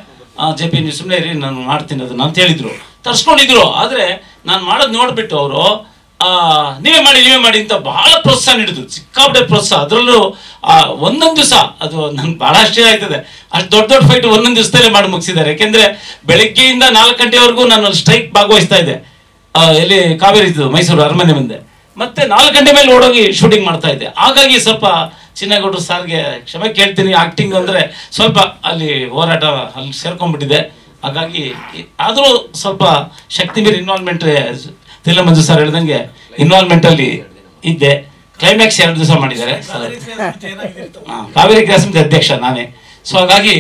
JP ನೀವು ಸುಮ್ಮನೆ ಇರಿ ನಾನು ಮಾಡ್ತೀನಿ ಅದನ್ನ ಅಂತ ಹೇಳಿದ್ರು, ತರಿಸ್ಕೊಂಡಿದ್ರು. ಆದರೆ ನಾನು ಮಾಡೋದು ನೋಡಿಬಿಟ್ಟು ಅವರು ನೀವೇ ಮಾಡಿ ಅಂತ ಬಹಳ ಪ್ರೋತ್ಸಾಹ ನೀಡಿದ್ರು, ಸಿಕ್ಕಾಪಟ್ಟೆ ಪ್ರೋತ್ಸಾಹ. ಅದರಲ್ಲೂ ಒಂದೊಂದು ದಿವಸ ಅದು ನನ್ಗೆ ಬಹಳ ಆಶ್ಚರ್ಯ ಆಯ್ತದೆ, ಅಷ್ಟು ದೊಡ್ಡ ಫೈಟ್ ಒಂದೊಂದು ದಿವಸದಲ್ಲೇ ಮಾಡಿ ಮುಗಿಸಿದ್ದಾರೆ. ಯಾಕೆಂದ್ರೆ ಬೆಳಗ್ಗೆಯಿಂದ 4 ಗಂಟೆವರೆಗೂ ನಾನು ಸ್ಟ್ರೈಕ್ ಭಾಗವಹಿಸ್ತಾ ಇದ್ದೆ, ಎಲ್ಲಿ ಕಾವೇರಿ ಇದ್ದು ಮೈಸೂರು ಅರಮನೆ ಮುಂದೆ. ಮತ್ತೆ 4 ಗಂಟೆ ಮೇಲೆ ಓಡೋಗಿ ಶೂಟಿಂಗ್ ಮಾಡ್ತಾ ಇದ್ದೆ. ಹಾಗಾಗಿ ಸ್ವಲ್ಪ ಚಿನ್ನಗೌಡರು ಸಾರ್ಗೆ ಕ್ಷಮೆ ಕೇಳ್ತೀನಿ, ಆಕ್ಟಿಂಗ್ ಅಂದರೆ ಸ್ವಲ್ಪ ಅಲ್ಲಿ ಹೋರಾಟ ಅಲ್ಲಿ ಸೇರ್ಕೊಂಡ್ಬಿಟ್ಟಿದೆ. ಹಾಗಾಗಿ ಆದರೂ ಸ್ವಲ್ಪ ಶಕ್ತಿ ಮೀರಿ ಇನ್ವಾಲ್ವ್ಮೆಂಟ್, ತಿಲ್ಲ ಮಂಜು ಸರ್ ಹೇಳ್ದಂಗೆ ಇನ್ವಾಲ್ವ್ಮೆಂಟಲ್ಲಿ ಇದ್ದೆ. ಕ್ಲೈಮ್ಯಾಕ್ಸ್ 2 ದಿವಸ ಮಾಡಿದ್ದಾರೆ. ಕಾವೇರಿ ಗ್ರಾಸಮಿತಿ ಅಧ್ಯಕ್ಷ ನಾನೇ. ಸೊ ಹಾಗಾಗಿ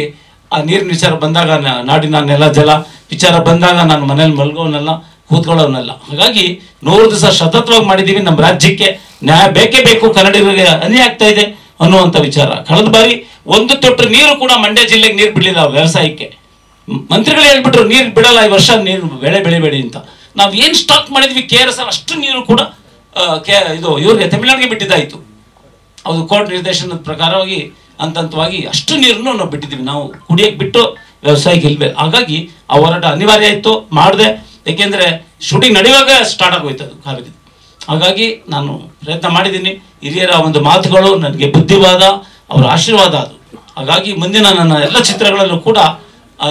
ಆ ನೀರಿನ ವಿಚಾರ ಬಂದಾಗ ನಾಡಿನ ನೆಲ ಜಲ ವಿಚಾರ ಬಂದಾಗ ನಾನು ಮನೇಲಿ ಮಲ್ಗೋನಲ್ಲ, ಕೂತ್ಕೊಳ್ಳೋನಲ್ಲ. ಹಾಗಾಗಿ 100 ದಿವಸ ಸತತವಾಗಿ ಮಾಡಿದ್ದೀವಿ. ನಮ್ಮ ರಾಜ್ಯಕ್ಕೆ ನ್ಯಾಯ ಬೇಕೇ ಬೇಕು, ಕನ್ನಡಿಗರಿಗೆ ಅನ್ಯಾಯ ಆಗ್ತಾ ಇದೆ ಅನ್ನುವಂಥ ವಿಚಾರ. ಕಳೆದ ಬಾರಿ 1 ತೊಟ್ಟು ನೀರು ಕೂಡ ಮಂಡ್ಯ ಜಿಲ್ಲೆಗೆ ನೀರು ಬಿಡಲಿಲ್ಲ ವ್ಯವಸಾಯಕ್ಕೆ. ಮಂತ್ರಿಗಳು ಹೇಳ್ಬಿಟ್ರು ನೀರು ಬಿಡಲ್ಲ ಈ ವರ್ಷ, ನೀರು ಬೆಳೆ ಬೆಳಿಬೇಡಿ ಅಂತ. ನಾವು ಏನು ಸ್ಟಾಕ್ ಮಾಡಿದ್ವಿ KRS ಅಷ್ಟು ನೀರು ಕೂಡ ಇದು ಇವ್ರಿಗೆ ತಮಿಳುನಾಡಿಗೆ ಬಿಟ್ಟಿದ್ದಾಯಿತು. ಅದು ಕೋರ್ಟ್ ನಿರ್ದೇಶನದ ಪ್ರಕಾರವಾಗಿ ಹಂತವಾಗಿ ಅಷ್ಟು ನೀರನ್ನು ನಾವು ಬಿಟ್ಟಿದ್ದೀವಿ. ನಾವು ಕುಡಿಯಕ್ಕೆ ಬಿಟ್ಟು ವ್ಯವಸಾಯಕ್ಕೆ ಇಲ್ವೇ. ಹಾಗಾಗಿ ಆ ಹೋರಾಟ ಅನಿವಾರ್ಯ ಆಯಿತು, ಮಾಡಿದೆ. ಏಕೆಂದರೆ ಶೂಟಿಂಗ್ ನಡೆಯುವಾಗ ಸ್ಟಾರ್ಟ್ ಆಗೋಯ್ತು ಅದು ಕಾವೇರಿ. ಹಾಗಾಗಿ ನಾನು ಪ್ರಯತ್ನ ಮಾಡಿದ್ದೀನಿ. ಹಿರಿಯರ ಒಂದು ಮಾತುಗಳು ನನಗೆ ಬುದ್ಧಿವಾದ, ಅವರ ಆಶೀರ್ವಾದ ಅದು. ಹಾಗಾಗಿ ಮುಂದಿನ ನನ್ನ ಎಲ್ಲ ಚಿತ್ರಗಳಲ್ಲೂ ಕೂಡ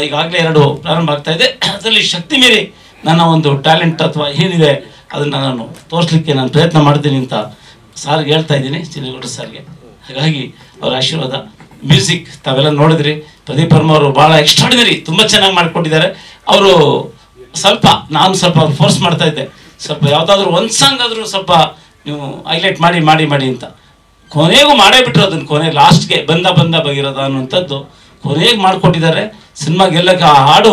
ಈಗಾಗಲೇ 2 ಪ್ರಾರಂಭ ಆಗ್ತಾ ಇದೆ. ಅದರಲ್ಲಿ ಶಕ್ತಿ ಮೀರಿ ನನ್ನ ಒಂದು ಟ್ಯಾಲೆಂಟ್ ಅಥವಾ ಏನಿದೆ ಅದನ್ನು ನಾನು ತೋರಿಸ್ಲಿಕ್ಕೆ ನಾನು ಪ್ರಯತ್ನ ಮಾಡ್ತೀನಿ ಅಂತ ಸಾರ್ಗೆ ಹೇಳ್ತಾ ಇದ್ದೀನಿ, ಚಿನ್ನಗೌಡ ಸರ್ಗೆ. ಹಾಗಾಗಿ ಅವರ ಆಶೀರ್ವಾದ. ಮ್ಯೂಸಿಕ್ ತಾವೆಲ್ಲ ನೋಡಿದ್ರಿ, ಪ್ರದೀಪ್ ವರ್ಮ ಅವರು ಭಾಳ ಎಕ್ಸ್ಟ್ರಾಡಿನರಿ, ತುಂಬ ಚೆನ್ನಾಗಿ ಮಾಡಿಕೊಟ್ಟಿದ್ದಾರೆ. ಅವರು ಸ್ವಲ್ಪ ನಾನು ಸ್ವಲ್ಪ ಫೋರ್ಸ್ ಮಾಡ್ತಾ ಇದ್ದೆ, ಸ್ವಲ್ಪ ಯಾವುದಾದ್ರೂ ಒಂದು ಸಾಂಗ್ ಆದರೂ ಸ್ವಲ್ಪ ನೀವು ಹೈಲೈಟ್ ಮಾಡಿ ಅಂತ. ಕೊನೆಗೂ ಮಾಡೇ ಬಿಟ್ರು ಅದನ್ನು. ಕೊನೆ ಲಾಸ್ಟ್ಗೆ ಬಂದ ಬಗಿರೋದ ಅನ್ನುವಂಥದ್ದು ಕೊನೆಗೆ ಮಾಡಿಕೊಟ್ಟಿದ್ದಾರೆ. ಸಿನಿಮಾ ಗೆಲ್ಲಕ್ಕೆ ಆ ಹಾಡು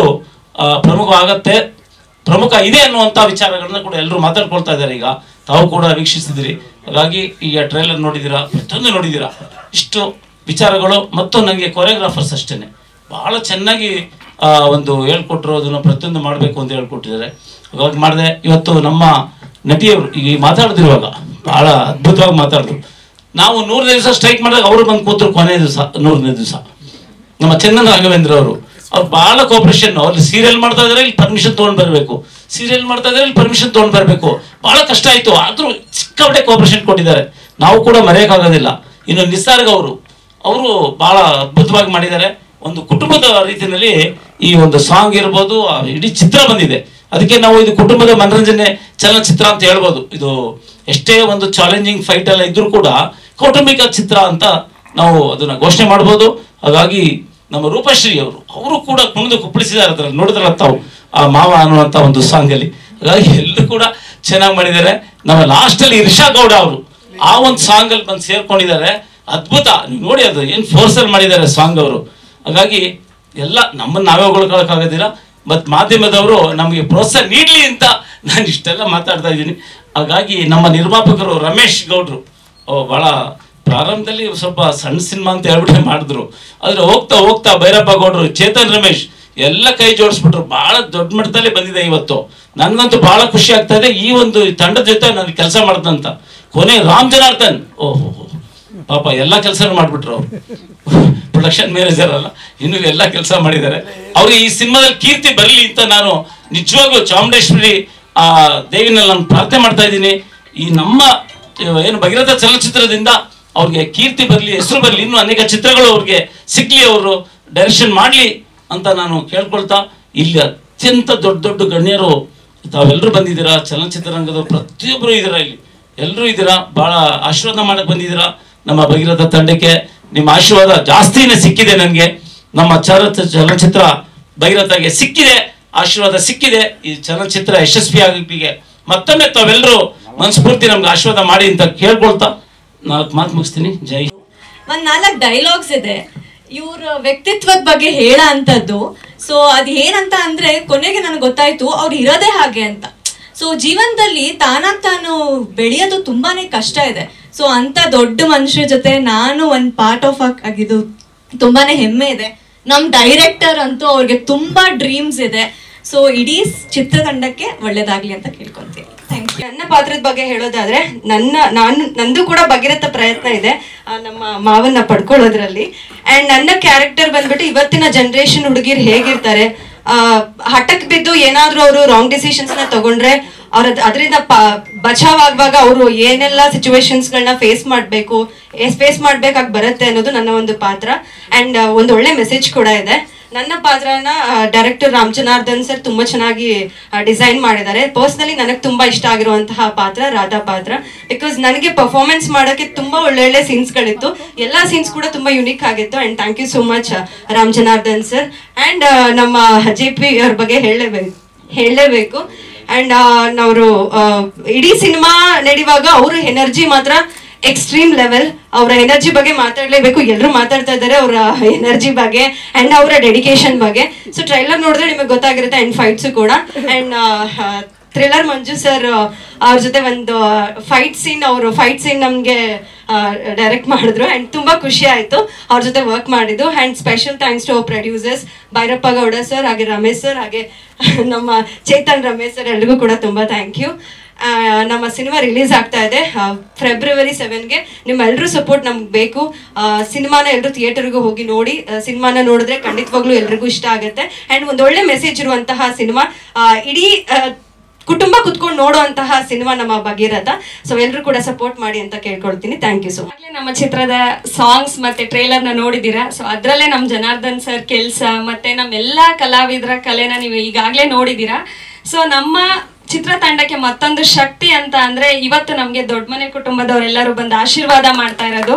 ಪ್ರಮುಖ ಇದೆ ಅನ್ನುವಂಥ ವಿಚಾರಗಳನ್ನ ಕೂಡ ಎಲ್ಲರೂ ಮಾತಾಡ್ಕೊಳ್ತಾ ಇದ್ದಾರೆ. ಈಗ ತಾವು ಕೂಡ ವೀಕ್ಷಿಸಿದಿರಿ. ಹಾಗಾಗಿ ಈಗ ಟ್ರೈಲರ್ ನೋಡಿದ್ದೀರಾ, ಪ್ರತಿಯೊಂದು ನೋಡಿದ್ದೀರಾ. ಇಷ್ಟು ವಿಚಾರಗಳು ಮತ್ತು ನನಗೆ ಕೊರಿಯೋಗ್ರಾಫರ್ಸ್ ಅಷ್ಟೇ ಭಾಳ ಚೆನ್ನಾಗಿ ಒಂದು ಹೇಳ್ಕೊಟ್ರು. ಅದನ್ನು ಪ್ರತಿಯೊಂದು ಮಾಡಬೇಕು ಅಂತ ಹೇಳ್ಕೊಟ್ಟಿದ್ದಾರೆ. ಹಾಗಾಗಿ ಮಾಡಿದೆ. ಇವತ್ತು ನಮ್ಮ ನಟಿಯವರು ಈಗ ಮಾತಾಡ್ದಿರುವಾಗ ಭಾಳ ಅದ್ಭುತವಾಗಿ ಮಾತಾಡಿದ್ರು. ನಾವು 100ನೇ ದಿವಸ ಸ್ಟ್ರೈಕ್ ಮಾಡಿದಾಗ ಅವರು ಬಂದು ಕೂತರು. ಕೊನೆ ದಿವಸ 100ನೇ ದಿವಸ ನಮ್ಮ ಚಂದನ್ ರಾಘವೇಂದ್ರ ಅವರು ಭಾಳ ಕೋಪರೇಷನ್. ಅವ್ರಲ್ಲಿ ಸೀರಿಯಲ್ ಮಾಡ್ತಾ ಇದ್ರೆ ಇಲ್ಲಿ ಪರ್ಮಿಷನ್ ತೊಗೊಂಡು ಬರಬೇಕು, ಸೀರಿಯಲ್ ಮಾಡ್ತಾ ಇದ್ರೆ ಇಲ್ಲಿ ಪರ್ಮಿಷನ್ ತೊಗೊಂಡು ಬರಬೇಕು. ಭಾಳ ಕಷ್ಟ ಆಯಿತು, ಆದರೂ ಸಿಕ್ಕಾಪಟ್ಟೆ ಕೋಪರೇಷನ್ ಕೊಟ್ಟಿದ್ದಾರೆ. ನಾವು ಕೂಡ ಮರೆಯೋಕ್ಕಾಗೋದಿಲ್ಲ. ಇನ್ನು ನಿಸಾರ್ಗ್ ಅವರು ಭಾಳ ಅದ್ಭುತವಾಗಿ ಮಾಡಿದ್ದಾರೆ. ಒಂದು ಕುಟುಂಬದ ರೀತಿಯಲ್ಲಿ ಈ ಒಂದು ಸಾಂಗ್ ಇರ್ಬೋದು, ಇಡೀ ಚಿತ್ರ ಬಂದಿದೆ. ಅದಕ್ಕೆ ನಾವು ಇದು ಕುಟುಂಬದ ಮನರಂಜನೆ ಚಲನಚಿತ್ರ ಅಂತ ಹೇಳ್ಬೋದು. ಇದು ಎಷ್ಟೇ ಒಂದು ಚಾಲೆಂಜಿಂಗ್ ಫೈಟ್ ಎಲ್ಲ ಇದ್ರೂ ಕೂಡ ಕೌಟುಂಬಿಕ ಚಿತ್ರ ಅಂತ ನಾವು ಅದನ್ನ ಘೋಷಣೆ ಮಾಡ್ಬೋದು. ಹಾಗಾಗಿ ನಮ್ಮ ರೂಪಶ್ರೀ ಅವರು ಕೂಡ ಕುಣಿದು ಕುಪ್ಪಳಿಸಿದ್ದಾರೆ. ಅದರಲ್ಲಿ ನೋಡಿದ್ರಲ್ಲ ತಾವು ಆ ಮಾವ ಅನ್ನುವಂಥ ಒಂದು ಸಾಂಗಲ್ಲಿ. ಹಾಗಾಗಿ ಎಲ್ಲರೂ ಕೂಡ ಚೆನ್ನಾಗಿ ಮಾಡಿದ್ದಾರೆ. ನಮ್ಮ ಲಾಸ್ಟಲ್ಲಿ ರಿಷಾ ಗೌಡ ಅವರು ಆ ಒಂದು ಸಾಂಗಲ್ಲಿ ಬಂದು ಸೇರ್ಕೊಂಡಿದ್ದಾರೆ. ಅದ್ಭುತ, ನೀವು ನೋಡಿ ಅದು ಏನು ಫೋರ್ಸಲ್ಲಿ ಮಾಡಿದ್ದಾರೆ ಸಾಂಗ್ ಅವರು. ಹಾಗಾಗಿ ಎಲ್ಲ ನಮ್ಮನ್ನು ನಾವೇ ಹೊಗಳ್ಕೊಳ್ಳೋಕ್ಕಾಗೋದಿಲ್ಲ. ಮತ್ತು ಮಾಧ್ಯಮದವರು ನಮಗೆ ಪ್ರೋತ್ಸಾಹ ನೀಡಲಿ ಅಂತ ನಾನು ಇಷ್ಟೆಲ್ಲ ಮಾತಾಡ್ತಾ ಇದ್ದೀನಿ. ಹಾಗಾಗಿ ನಮ್ಮ ನಿರ್ಮಾಪಕರು ರಮೇಶ್ ಗೌಡ್ರು ಭಾಳ ಪ್ರಾರಂಭದಲ್ಲಿ ಸ್ವಲ್ಪ ಸಣ್ಣ ಸಿನಿಮಾ ಅಂತ ಹೇಳ್ಬಿಟ್ಟೆ ಮಾಡಿದ್ರು. ಆದರೆ ಹೋಗ್ತಾ ಹೋಗ್ತಾ ಭೈರಪ್ಪ ಗೌಡ್ರು, ಚೇತನ್ ರಮೇಶ್ ಎಲ್ಲ ಕೈ ಜೋಡಿಸ್ಬಿಟ್ರು. ಭಾಳ ದೊಡ್ಡ ಮಟ್ಟದಲ್ಲಿ ಬಂದಿದೆ ಇವತ್ತು. ನನಗಂತೂ ಭಾಳ ಖುಷಿ ಆಗ್ತಾ ಇದೆ ಈ ಒಂದು ತಂಡದ ಜೊತೆ ನಾನು ಕೆಲಸ ಮಾಡ್ದಂತ. ಕೊನೆ ರಾಮ್ ಜನಾರ್ದನ್ ಪಾಪ ಎಲ್ಲ ಕೆಲಸನೂ ಮಾಡಿಬಿಟ್ರು. ಅವರು ಪ್ರೊಡಕ್ಷನ್ ಮ್ಯಾನೇಜರ್ ಅಲ್ಲ, ಇನ್ನೂ ಎಲ್ಲ ಕೆಲಸ ಮಾಡಿದ್ದಾರೆ. ಅವ್ರಿಗೆ ಈ ಸಿನಿಮಾದಲ್ಲಿ ಕೀರ್ತಿ ಬರಲಿ ಅಂತ ನಾನು ನಿಜವಾಗ್ಲೂ ಚಾಮುಂಡೇಶ್ವರಿ ದೇವಿನಲ್ಲಿ ನಾನು ಪ್ರಾರ್ಥನೆ ಮಾಡ್ತಾ ಇದ್ದೀನಿ. ಈ ನಮ್ಮ ಏನು ಭಗೀರಥ ಚಲನಚಿತ್ರದಿಂದ ಅವ್ರಿಗೆ ಕೀರ್ತಿ ಬರಲಿ, ಹೆಸರು ಬರಲಿ, ಇನ್ನೂ ಅನೇಕ ಚಿತ್ರಗಳು ಅವ್ರಿಗೆ ಸಿಗ್ಲಿ, ಅವರು ಡೈರೆಕ್ಷನ್ ಮಾಡಲಿ ಅಂತ ನಾನು ಕೇಳ್ಕೊಳ್ತಾ, ಇಲ್ಲಿ ಅತ್ಯಂತ ದೊಡ್ಡ ದೊಡ್ಡ ಗಣ್ಯರು ತಾವೆಲ್ಲರೂ ಬಂದಿದ್ದೀರಾ. ಚಲನಚಿತ್ರರಂಗದ ಪ್ರತಿಯೊಬ್ಬರು ಇದ್ದೀರಾ, ಇಲ್ಲಿ ಎಲ್ಲರೂ ಇದ್ದೀರಾ. ಭಾಳ ಆಶೀರ್ವಾದ ಮಾಡಕ್ಕೆ ಬಂದಿದ್ದೀರಾ ನಮ್ಮ ಭಗೀರಥ ತಂಡಕ್ಕೆ. ನಿಮ್ಮ ಆಶೀರ್ವಾದ ಜಾಸ್ತಿನೇ ಸಿಕ್ಕಿದೆ ನನಗೆ. ನಮ್ಮ ಚಲನಚಿತ್ರ ಭಗೀರಥಗೆ ಸಿಕ್ಕಿದೆ, ಆಶೀರ್ವಾದ ಸಿಕ್ಕಿದೆ. ಈ ಚಲನಚಿತ್ರ ಯಶಸ್ವಿ ಆಗಿಗೆ ಮತ್ತೊಮ್ಮೆ ತಾವೆಲ್ಲರೂ ಮನಸ್ಫೂರ್ತಿ ನಮ್ಗೆ ಆಶೀರ್ವಾದ ಮಾಡಿ ಅಂತ ಕೇಳ್ಕೊಳ್ತಾ 4 ಮಾತು ಮುಗಿಸ್ತೀನಿ. ಜೈ. ಒಂದ್ 4 ಡೈಲಾಗ್ಸ್ ಇದೆ ಇವ್ರ ವ್ಯಕ್ತಿತ್ವದ ಬಗ್ಗೆ ಹೇಳೋ ಅಂತದ್ದು. ಸೊ ಅದ್ ಏನಂತ ಅಂದ್ರೆ ಕೊನೆಗೆ ನನಗೆ ಗೊತ್ತಾಯ್ತು ಅವ್ರು ಇರೋದೇ ಹಾಗೆ ಅಂತ. ಸೊ ಜೀವನದಲ್ಲಿ ತಾನಾಗ್ ತಾನು ಬೆಳೆಯೋದು ತುಂಬಾನೇ ಕಷ್ಟ ಇದೆ. ಸೊ ಅಂತ ದೊಡ್ಡ ಮನುಷ್ಯರ ಜೊತೆ ನಾನು ಒಂದು ಪಾರ್ಟ್ ಆಫ್ ಆಗಿದ್ದು ತುಂಬಾನೇ ಹೆಮ್ಮೆ ಇದೆ. ನಮ್ಮ ಡೈರೆಕ್ಟರ್ ಅಂತೂ ಅವ್ರಿಗೆ ತುಂಬಾ ಡ್ರೀಮ್ಸ್ ಇದೆ. ಸೊ ಇಡೀ ಚಿತ್ರತಂಡಕ್ಕೆ ಒಳ್ಳೇದಾಗ್ಲಿ ಅಂತ ಕೇಳ್ಕೊಂತೀನಿ. Thank you. ನನ್ನ ಪಾತ್ರದ ಬಗ್ಗೆ ಹೇಳೋದಾದ್ರೆ ನಂದು ಕೂಡ ಭಗೀರಥ ಪ್ರಯತ್ನ ಇದೆ ನಮ್ಮ ಮಾವನ್ನ ಪಡ್ಕೊಳ್ಳೋದ್ರಲ್ಲಿ. ಅಂಡ್ ನನ್ನ ಕ್ಯಾರೆಕ್ಟರ್ ಬಂದ್ಬಿಟ್ಟು ಇವತ್ತಿನ ಜನರೇಷನ್ ಹುಡುಗಿರು ಹೇಗಿರ್ತಾರೆ, ಹಠಕ್ ಬಿದ್ದು ಏನಾದ್ರೂ ಅವರು ರಾಂಗ್ ಡಿಸಿಷನ್ಸ್ ನ ತಗೊಂಡ್ರೆ ಅದರಿಂದ ಬಚಾವ್ ಆಗುವಾಗ ಅವರು ಏನೆಲ್ಲ ಸಿಚುವೇಶನ್ಸ್ ಗಳನ್ನ ಫೇಸ್ ಮಾಡ್ಬೇಕಾಗಿ ಬರುತ್ತೆ ಅನ್ನೋದು ನನ್ನ ಒಂದು ಪಾತ್ರ. ಅಂಡ್ ಒಂದು ಒಳ್ಳೆ ಮೆಸೇಜ್ ಕೂಡ ಇದೆ. ನನ್ನ ಪಾತ್ರನ ಡೈರೆಕ್ಟರ್ ರಾಮ್ ಜನಾರ್ದನ್ ಸರ್ ತುಂಬಾ ಚೆನ್ನಾಗಿ ಡಿಸೈನ್ ಮಾಡಿದ್ದಾರೆ. ಪರ್ಸನಲಿ ನನಗೆ ತುಂಬಾ ಇಷ್ಟ ಆಗಿರುವಂತಹ ಪಾತ್ರ ರಾಧಾ ಪಾತ್ರ. ಬಿಕಾಸ್ ನನಗೆ ಪರ್ಫಾರ್ಮೆನ್ಸ್ ಮಾಡೋಕ್ಕೆ ತುಂಬಾ ಒಳ್ಳೊಳ್ಳೆ ಸೀನ್ಸ್ಗಳಿತ್ತು. ಎಲ್ಲಾ ಸೀನ್ಸ್ ಕೂಡ ತುಂಬಾ ಯುನೀಕ್ ಆಗಿತ್ತು. And thank you so much Ram Janardhan sir. And ನಮ್ಮ JP ಅವ್ರ ಬಗ್ಗೆ ಹೇಳಲೇಬೇಕು. ಅಂಡ್ ಅವರು ಇಡೀ ಸಿನಿಮಾ ನಡೆಯುವಾಗ ಅವ್ರ ಎನರ್ಜಿ ಮಾತ್ರ ಎಕ್ಸ್ಟ್ರೀಮ್ ಲೆವೆಲ್. ಅವರ ಎನರ್ಜಿ ಬಗ್ಗೆ ಮಾತಾಡ್ಲೇಬೇಕು. ಎಲ್ಲರೂ ಮಾತಾಡ್ತಾ ಇದ್ದಾರೆ ಅವರ ಎನರ್ಜಿ ಬಗ್ಗೆ ಅಂಡ್ ಅವರ ಡೆಡಿಕೇಶನ್ ಬಗ್ಗೆ. ಸೊ ಟ್ರೈಲರ್ ನೋಡಿದ್ರೆ ನಿಮಗೆ ಗೊತ್ತಾಗಿರುತ್ತೆ. ಅಂಡ್ ಫೈಟ್ಸ್ ಕೂಡ. ಅಂಡ್ ಥ್ರಿಲ್ಲರ್ ಮಂಜು ಸರ್ ಅವ್ರ ಜೊತೆ ಒಂದು ಫೈಟ್ ಸೀನ್ ನಮ್ಗೆ ಡೈರೆಕ್ಟ್ ಮಾಡಿದ್ರು. ಅಂಡ್ ತುಂಬಾ ಖುಷಿ ಆಯ್ತು ಅವ್ರ ಜೊತೆ ವರ್ಕ್ ಮಾಡಿದ್ದು. And special thanks to our producers Bhairappa Gowda sir, ಹಾಗೆ ರಮೇಶ್ ಸರ್, ಹಾಗೆ ನಮ್ಮ ಚೇತನ್ ರಮೇಶ್ ಸರ್, ಎಲ್ರಿಗೂ ಕೂಡ ತುಂಬಾ ಥ್ಯಾಂಕ್ ಯು. ನಮ್ಮ ಸಿನಿಮಾ ರಿಲೀಸ್ ಆಗ್ತಾ ಇದೆ February 7ಗೆ. ನಿಮ್ಮೆಲ್ಲರೂ ಸಪೋರ್ಟ್ ನಮ್ಗೆ ಬೇಕು. ಸಿನಿಮಾನ ಎಲ್ಲರೂ ಥಿಯೇಟರ್ಗೂ ಹೋಗಿ ನೋಡಿ. ಸಿನಿಮಾನ ನೋಡಿದ್ರೆ ಖಂಡಿತವಾಗ್ಲೂ ಎಲ್ರಿಗೂ ಇಷ್ಟ ಆಗುತ್ತೆ. ಅಂಡ್ ಒಂದೊಳ್ಳೆ ಮೆಸೇಜ್ ಇರುವಂತಹ ಸಿನಿಮಾ, ಇಡೀ ಕುಟುಂಬ ಕುತ್ಕೊಂಡು ನೋಡುವಂತಹ ಸಿನಿಮಾ ನಮ್ಮ ಭಗೀರಥ. ಸೊ ಎಲ್ಲರೂ ಕೂಡ ಸಪೋರ್ಟ್ ಮಾಡಿ ಅಂತ ಕೇಳ್ಕೊಳ್ತೀನಿ. Thank you so much. ನಮ್ಮ ಚಿತ್ರದ ಸಾಂಗ್ಸ್ ಮತ್ತೆ ಟ್ರೇಲರ್ ನ ನೋಡಿದೀರಾ. ಸೊ ಅದ್ರಲ್ಲೇ ನಮ್ ಜನಾರ್ದನ್ ಸರ್ ಕೆಲ್ಸ ಮತ್ತೆ ನಮ್ಮೆಲ್ಲಾ ಕಲಾವಿದರ ಕಲೆನ ನೀವು ಈಗಾಗ್ಲೇ ನೋಡಿದೀರಾ. ಸೊ ನಮ್ಮ ಚಿತ್ರತಂಡಕ್ಕೆ ಮತ್ತೊಂದು ಶಕ್ತಿ ಅಂತ ಅಂದ್ರೆ ಇವತ್ತು ನಮ್ಗೆ ದೊಡ್ಡ ಮನೆ ಕುಟುಂಬದವರೆಲ್ಲರೂ ಬಂದು ಆಶೀರ್ವಾದ ಮಾಡ್ತಾ ಇರೋದು.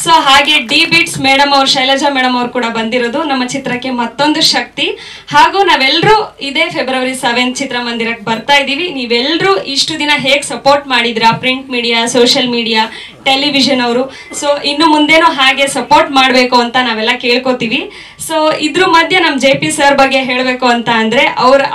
ಸೊ ಹಾಗೆ D-Beats ಮೇಡಮ್ ಅವ್ರು, ಶೈಲಜಾ ಮೇಡಮ್ ಅವ್ರು ಕೂಡ ಬಂದಿರೋದು ನಮ್ಮ ಚಿತ್ರಕ್ಕೆ ಮತ್ತೊಂದು ಶಕ್ತಿ. ಹಾಗೂ ನಾವೆಲ್ಲರೂ ಇದೇ February 7 ಚಿತ್ರಮಂದಿರಕ್ಕೆ ಬರ್ತಾ ಇದೀವಿ. ನೀವೆಲ್ಲರೂ ಇಷ್ಟು ದಿನ ಹೇಗೆ ಸಪೋರ್ಟ್ ಮಾಡಿದ್ರಾ, print media, social media, television ಅವರು. ಸೊ ಇನ್ನು ಮುಂದೇನೂ ಹಾಗೆ ಸಪೋರ್ಟ್ ಮಾಡಬೇಕು ಅಂತ ನಾವೆಲ್ಲ ಕೇಳ್ಕೊತೀವಿ. ಸೊ ಇದ್ರ ಮಧ್ಯೆ ನಮ್ಮ JP ಸರ್ ಬಗ್ಗೆ ಹೇಳಬೇಕು ಅಂತ ಅಂದ್ರೆ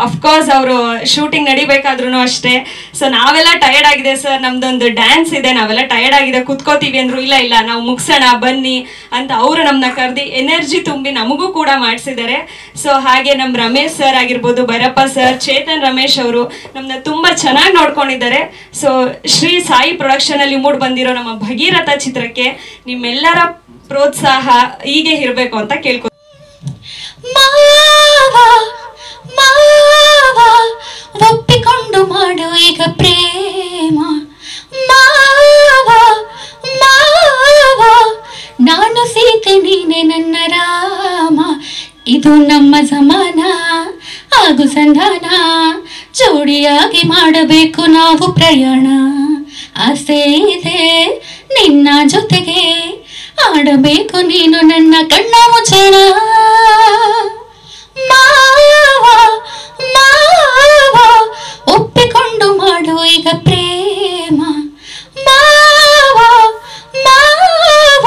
ಅಫ್ಕೋರ್ಸ್ ಅವರು ಶೂಟಿಂಗ್ ನಡಿಬೇಕಾದ್ರೂ ಅಷ್ಟೇ. ಸೊ ನಾವೆಲ್ಲ ಟಯರ್ಡ್ ಆಗಿದೆ ಸರ್, ನಮ್ದೊಂದು ಡ್ಯಾನ್ಸ್ ಇದೆ, ನಾವೆಲ್ಲ ಟಯರ್ಡ್ ಆಗಿದೆ ಕೂತ್ಕೋತೀವಿ ಅಂದ್ರು. ಇಲ್ಲ ನಾವು ಮುಗಿಸೋಣ ಬನ್ನಿ ಅಂತ ಅವರು ನಮ್ಮನ್ನ ಕರೆದಿ ಎನರ್ಜಿ ತುಂಬಿ ನಮಗೂ ಕೂಡ ಮಾಡಿಸಿದ್ದಾರೆ. ಸೊ ಹಾಗೆ ನಮ್ಮ ರಮೇಶ್ ಸರ್ ಆಗಿರ್ಬೋದು, ಭೈರಪ್ಪ ಸರ್, ಚೇತನ್ ರಮೇಶ್ ಅವರು ನಮ್ಮನ್ನ ತುಂಬಾ ಚೆನ್ನಾಗಿ ನೋಡ್ಕೊಂಡಿದ್ದಾರೆ. ಸೊ ಶ್ರೀ ಸಾಯಿ ಪ್ರೊಡಕ್ಷನ್ ಅಲ್ಲಿ ಮೂಡ್ ಬಂದಿರೋ ನಮ್ಮ ಭಗೀರಥ ಚಿತ್ರಕ್ಕೆ ನಿಮ್ಮೆಲ್ಲರ ಪ್ರೋತ್ಸಾಹ ಹೀಗೆ ಇರಬೇಕು ಅಂತ ಕೇಳ್ಕೊ. ಒಪ್ಪಿಕೊಂಡು ಮಾಡು ಈಗ ಪ್ರೇಮ ಮಾವ ಮಾವ, ನಾನು ಸೀತೆ ನೀನೆ ನನ್ನ ರಾಮ. ಇದು ನಮ್ಮ ಸಮಾನ ಆಗು ಸಂಧಾನ, ಜೋಡಿಯಾಗಿ ಮಾಡಬೇಕು ನಾವು ಪ್ರಯಾಣ. ಆಸೆ ಇದೆ ನಿನ್ನ ಜೊತೆಗೆ, ಆಡಬೇಕು ನೀನು ನನ್ನ ಕಣ್ಣ ಮುಚ್ಚಣ. ಮಾವ ಮಾವ ಒಪ್ಪಿಕೊಂಡು ಮಾಡು ಈಗ ಪ್ರೇಮ ಮಾವ ಮಾವ,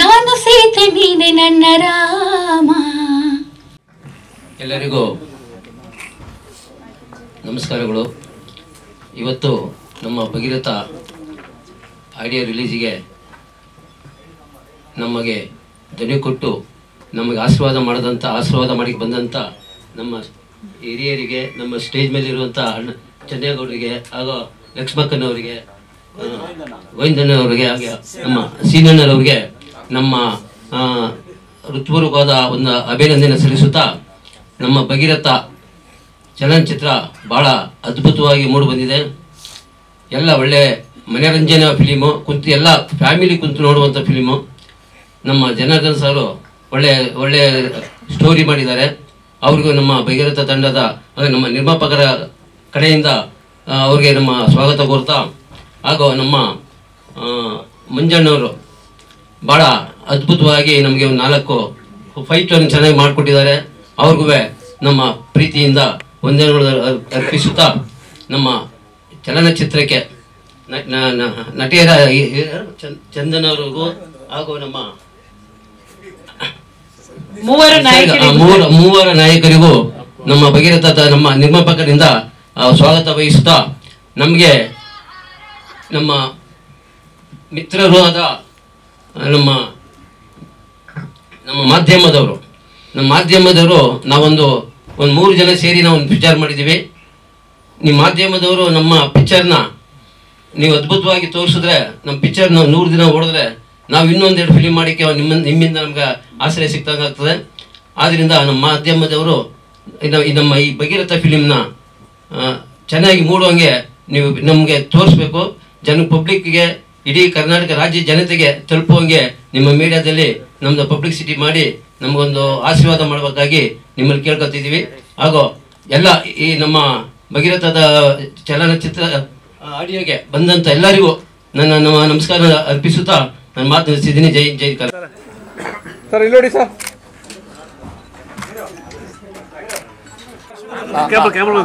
ನಾನು ಸೀತೆ ನೀನೆ ನನ್ನ ರಾಮ. ಎಲ್ಲರಿಗೂ ನಮಸ್ಕಾರಗಳು. ಇವತ್ತು ನಮ್ಮ ಭಗೀರಥ ಆಡಿಯೋ ರಿಲೀಸಿಗೆ ನಮಗೆ ಧ್ವನಿ ಕೊಟ್ಟು ನಮಗೆ ಆಶೀರ್ವಾದ ಮಾಡಿ ಬಂದಂಥ ನಮ್ಮ ಹಿರಿಯರಿಗೆ, ನಮ್ಮ ಸ್ಟೇಜ್ ಮೇಲೆ ಇರುವಂಥ ಚೆನ್ನೇಗೌಡರಿಗೆ, ಹಾಗೂ ಲಕ್ಷ್ಮಕ್ಕನವರಿಗೆ, ಗೋವಿಂದಣ್ಣವರಿಗೆ, ಹಾಗೆ ನಮ್ಮ ಸೀನಣ್ಣರವರಿಗೆ ನಮ್ಮ ಹೃತ್ಪೂರ್ವಕವಾದ ಒಂದು ಅಭಿನಂದನೆ ಸಲ್ಲಿಸುತ್ತಾ, ನಮ್ಮ ಭಗೀರಥ ಚಲನಚಿತ್ರ ಭಾಳ ಅದ್ಭುತವಾಗಿ ಮೂಡಿ ಬಂದಿದೆ. ಎಲ್ಲ ಒಳ್ಳೆ ಮನರಂಜನಾ ಫಿಲಿಮು, ಎಲ್ಲ ಫ್ಯಾಮಿಲಿ ಕುಂತು ನೋಡುವಂಥ ಫಿಲಿಮು. ನಮ್ಮ ಜನಾರ್ದನ್ ಸಾರು ಒಳ್ಳೆ ಸ್ಟೋರಿ ಮಾಡಿದ್ದಾರೆ. ಅವ್ರಿಗೂ ನಮ್ಮ ಭಗೀರಥ ತಂಡದ ನಮ್ಮ ನಿರ್ಮಾಪಕರ ಕಡೆಯಿಂದ ಅವ್ರಿಗೆ ನಮ್ಮ ಸ್ವಾಗತ ಕೋರ್ತಾ, ಹಾಗೂ ನಮ್ಮ ಮಂಜಣ್ಣವರು ಭಾಳ ಅದ್ಭುತವಾಗಿ ನಮಗೆ ಒಂದು 4 ಫೈಟನ್ನು ಚೆನ್ನಾಗಿ ಮಾಡಿಕೊಟ್ಟಿದ್ದಾರೆ. ಅವ್ರಿಗೂ ನಮ್ಮ ಪ್ರೀತಿಯಿಂದ ವಂದನೆಗಳು ಅರ್ಪಿಸುತ್ತಾ, ನಮ್ಮ ಚಲನಚಿತ್ರಕ್ಕೆ ನಟಿಯರ ಚಂದನ್ ಅವ್ರಿಗೂ ಹಾಗೂ ನಮ್ಮ ಮೂವರ ನಾಯಕರಿಗೂ ನಮ್ಮ ಭಗೀರಥ ನಮ್ಮ ನಿರ್ಮಾಪಕರಿಂದ ಸ್ವಾಗತ ವಹಿಸುತ್ತಾ ನಮಗೆ ನಮ್ಮ ಮಿತ್ರರು ಆದ ನಮ್ಮ ಮಾಧ್ಯಮದವರು ನಾವೊಂದು 3 ಜನ ಸೇರಿ ನಾವು ಒಂದು ಪಿಕ್ಚರ್ ಮಾಡಿದ್ದೀವಿ. ನಿಮ್ಮ ಮಾಧ್ಯಮದವರು ನಮ್ಮ ಪಿಕ್ಚರ್ನ ನೀವು ಅದ್ಭುತವಾಗಿ ತೋರಿಸಿದ್ರೆ ನಮ್ಮ ಪಿಕ್ಚರ್ ನಾವು 100 ದಿನ ಓಡಿದ್ರೆ ನಾವು ಇನ್ನೊಂದೆರಡು ಫಿಲಿಮ್ ಮಾಡೋಕ್ಕೆ ನಿಮ್ಮಿಂದ ನಮ್ಗೆ ಆಶ್ರಯ ಸಿಕ್ತಾಗ್ತದೆ. ಆದ್ದರಿಂದ ನಮ್ಮ ಮಾಧ್ಯಮದವರು ನಮ್ಮ ಈ ಭಗೀರಥ ಫಿಲಿಮ್ನ ಚೆನ್ನಾಗಿ ಮೂಡುವಂಗೆ ನೀವು ನಮಗೆ ತೋರಿಸ್ಬೇಕು. ಪಬ್ಲಿಕ್ಗೆ ಇಡೀ ಕರ್ನಾಟಕ ರಾಜ್ಯ ಜನತೆಗೆ ತಲುಪುವಂಗೆ ನಿಮ್ಮ ಮೀಡಿಯಾದಲ್ಲಿ ನಮ್ಮದು ಪಬ್ಲಿಸಿಟಿ ಮಾಡಿ ನಮಗೊಂದು ಆಶೀರ್ವಾದ ಮಾಡಬೇಕಾಗಿ ನಿಮ್ಮಲ್ಲಿ ಕೇಳ್ಕೊತಿದ್ದೀವಿ. ಹಾಗೂ ಎಲ್ಲ ಈ ನಮ್ಮ ಭಗೀರಥದ ಚಲನಚಿತ್ರ ಆಡಿಯೋಗೆ ಬಂದಂಥ ಎಲ್ಲರಿಗೂ ನನ್ನ ನಮಸ್ಕಾರ ಅರ್ಪಿಸುತ್ತಾ ನಾನು ಮಾತು ನಡೆಸಿದ್ದೀನಿ. ಜೈ ಜೈ ಕರ್ನಾಟಕ. ಸರ್ ಇಲ್ಲಿ ನೋಡಿ ಸರ್, ಕ್ಯಾಮರಾ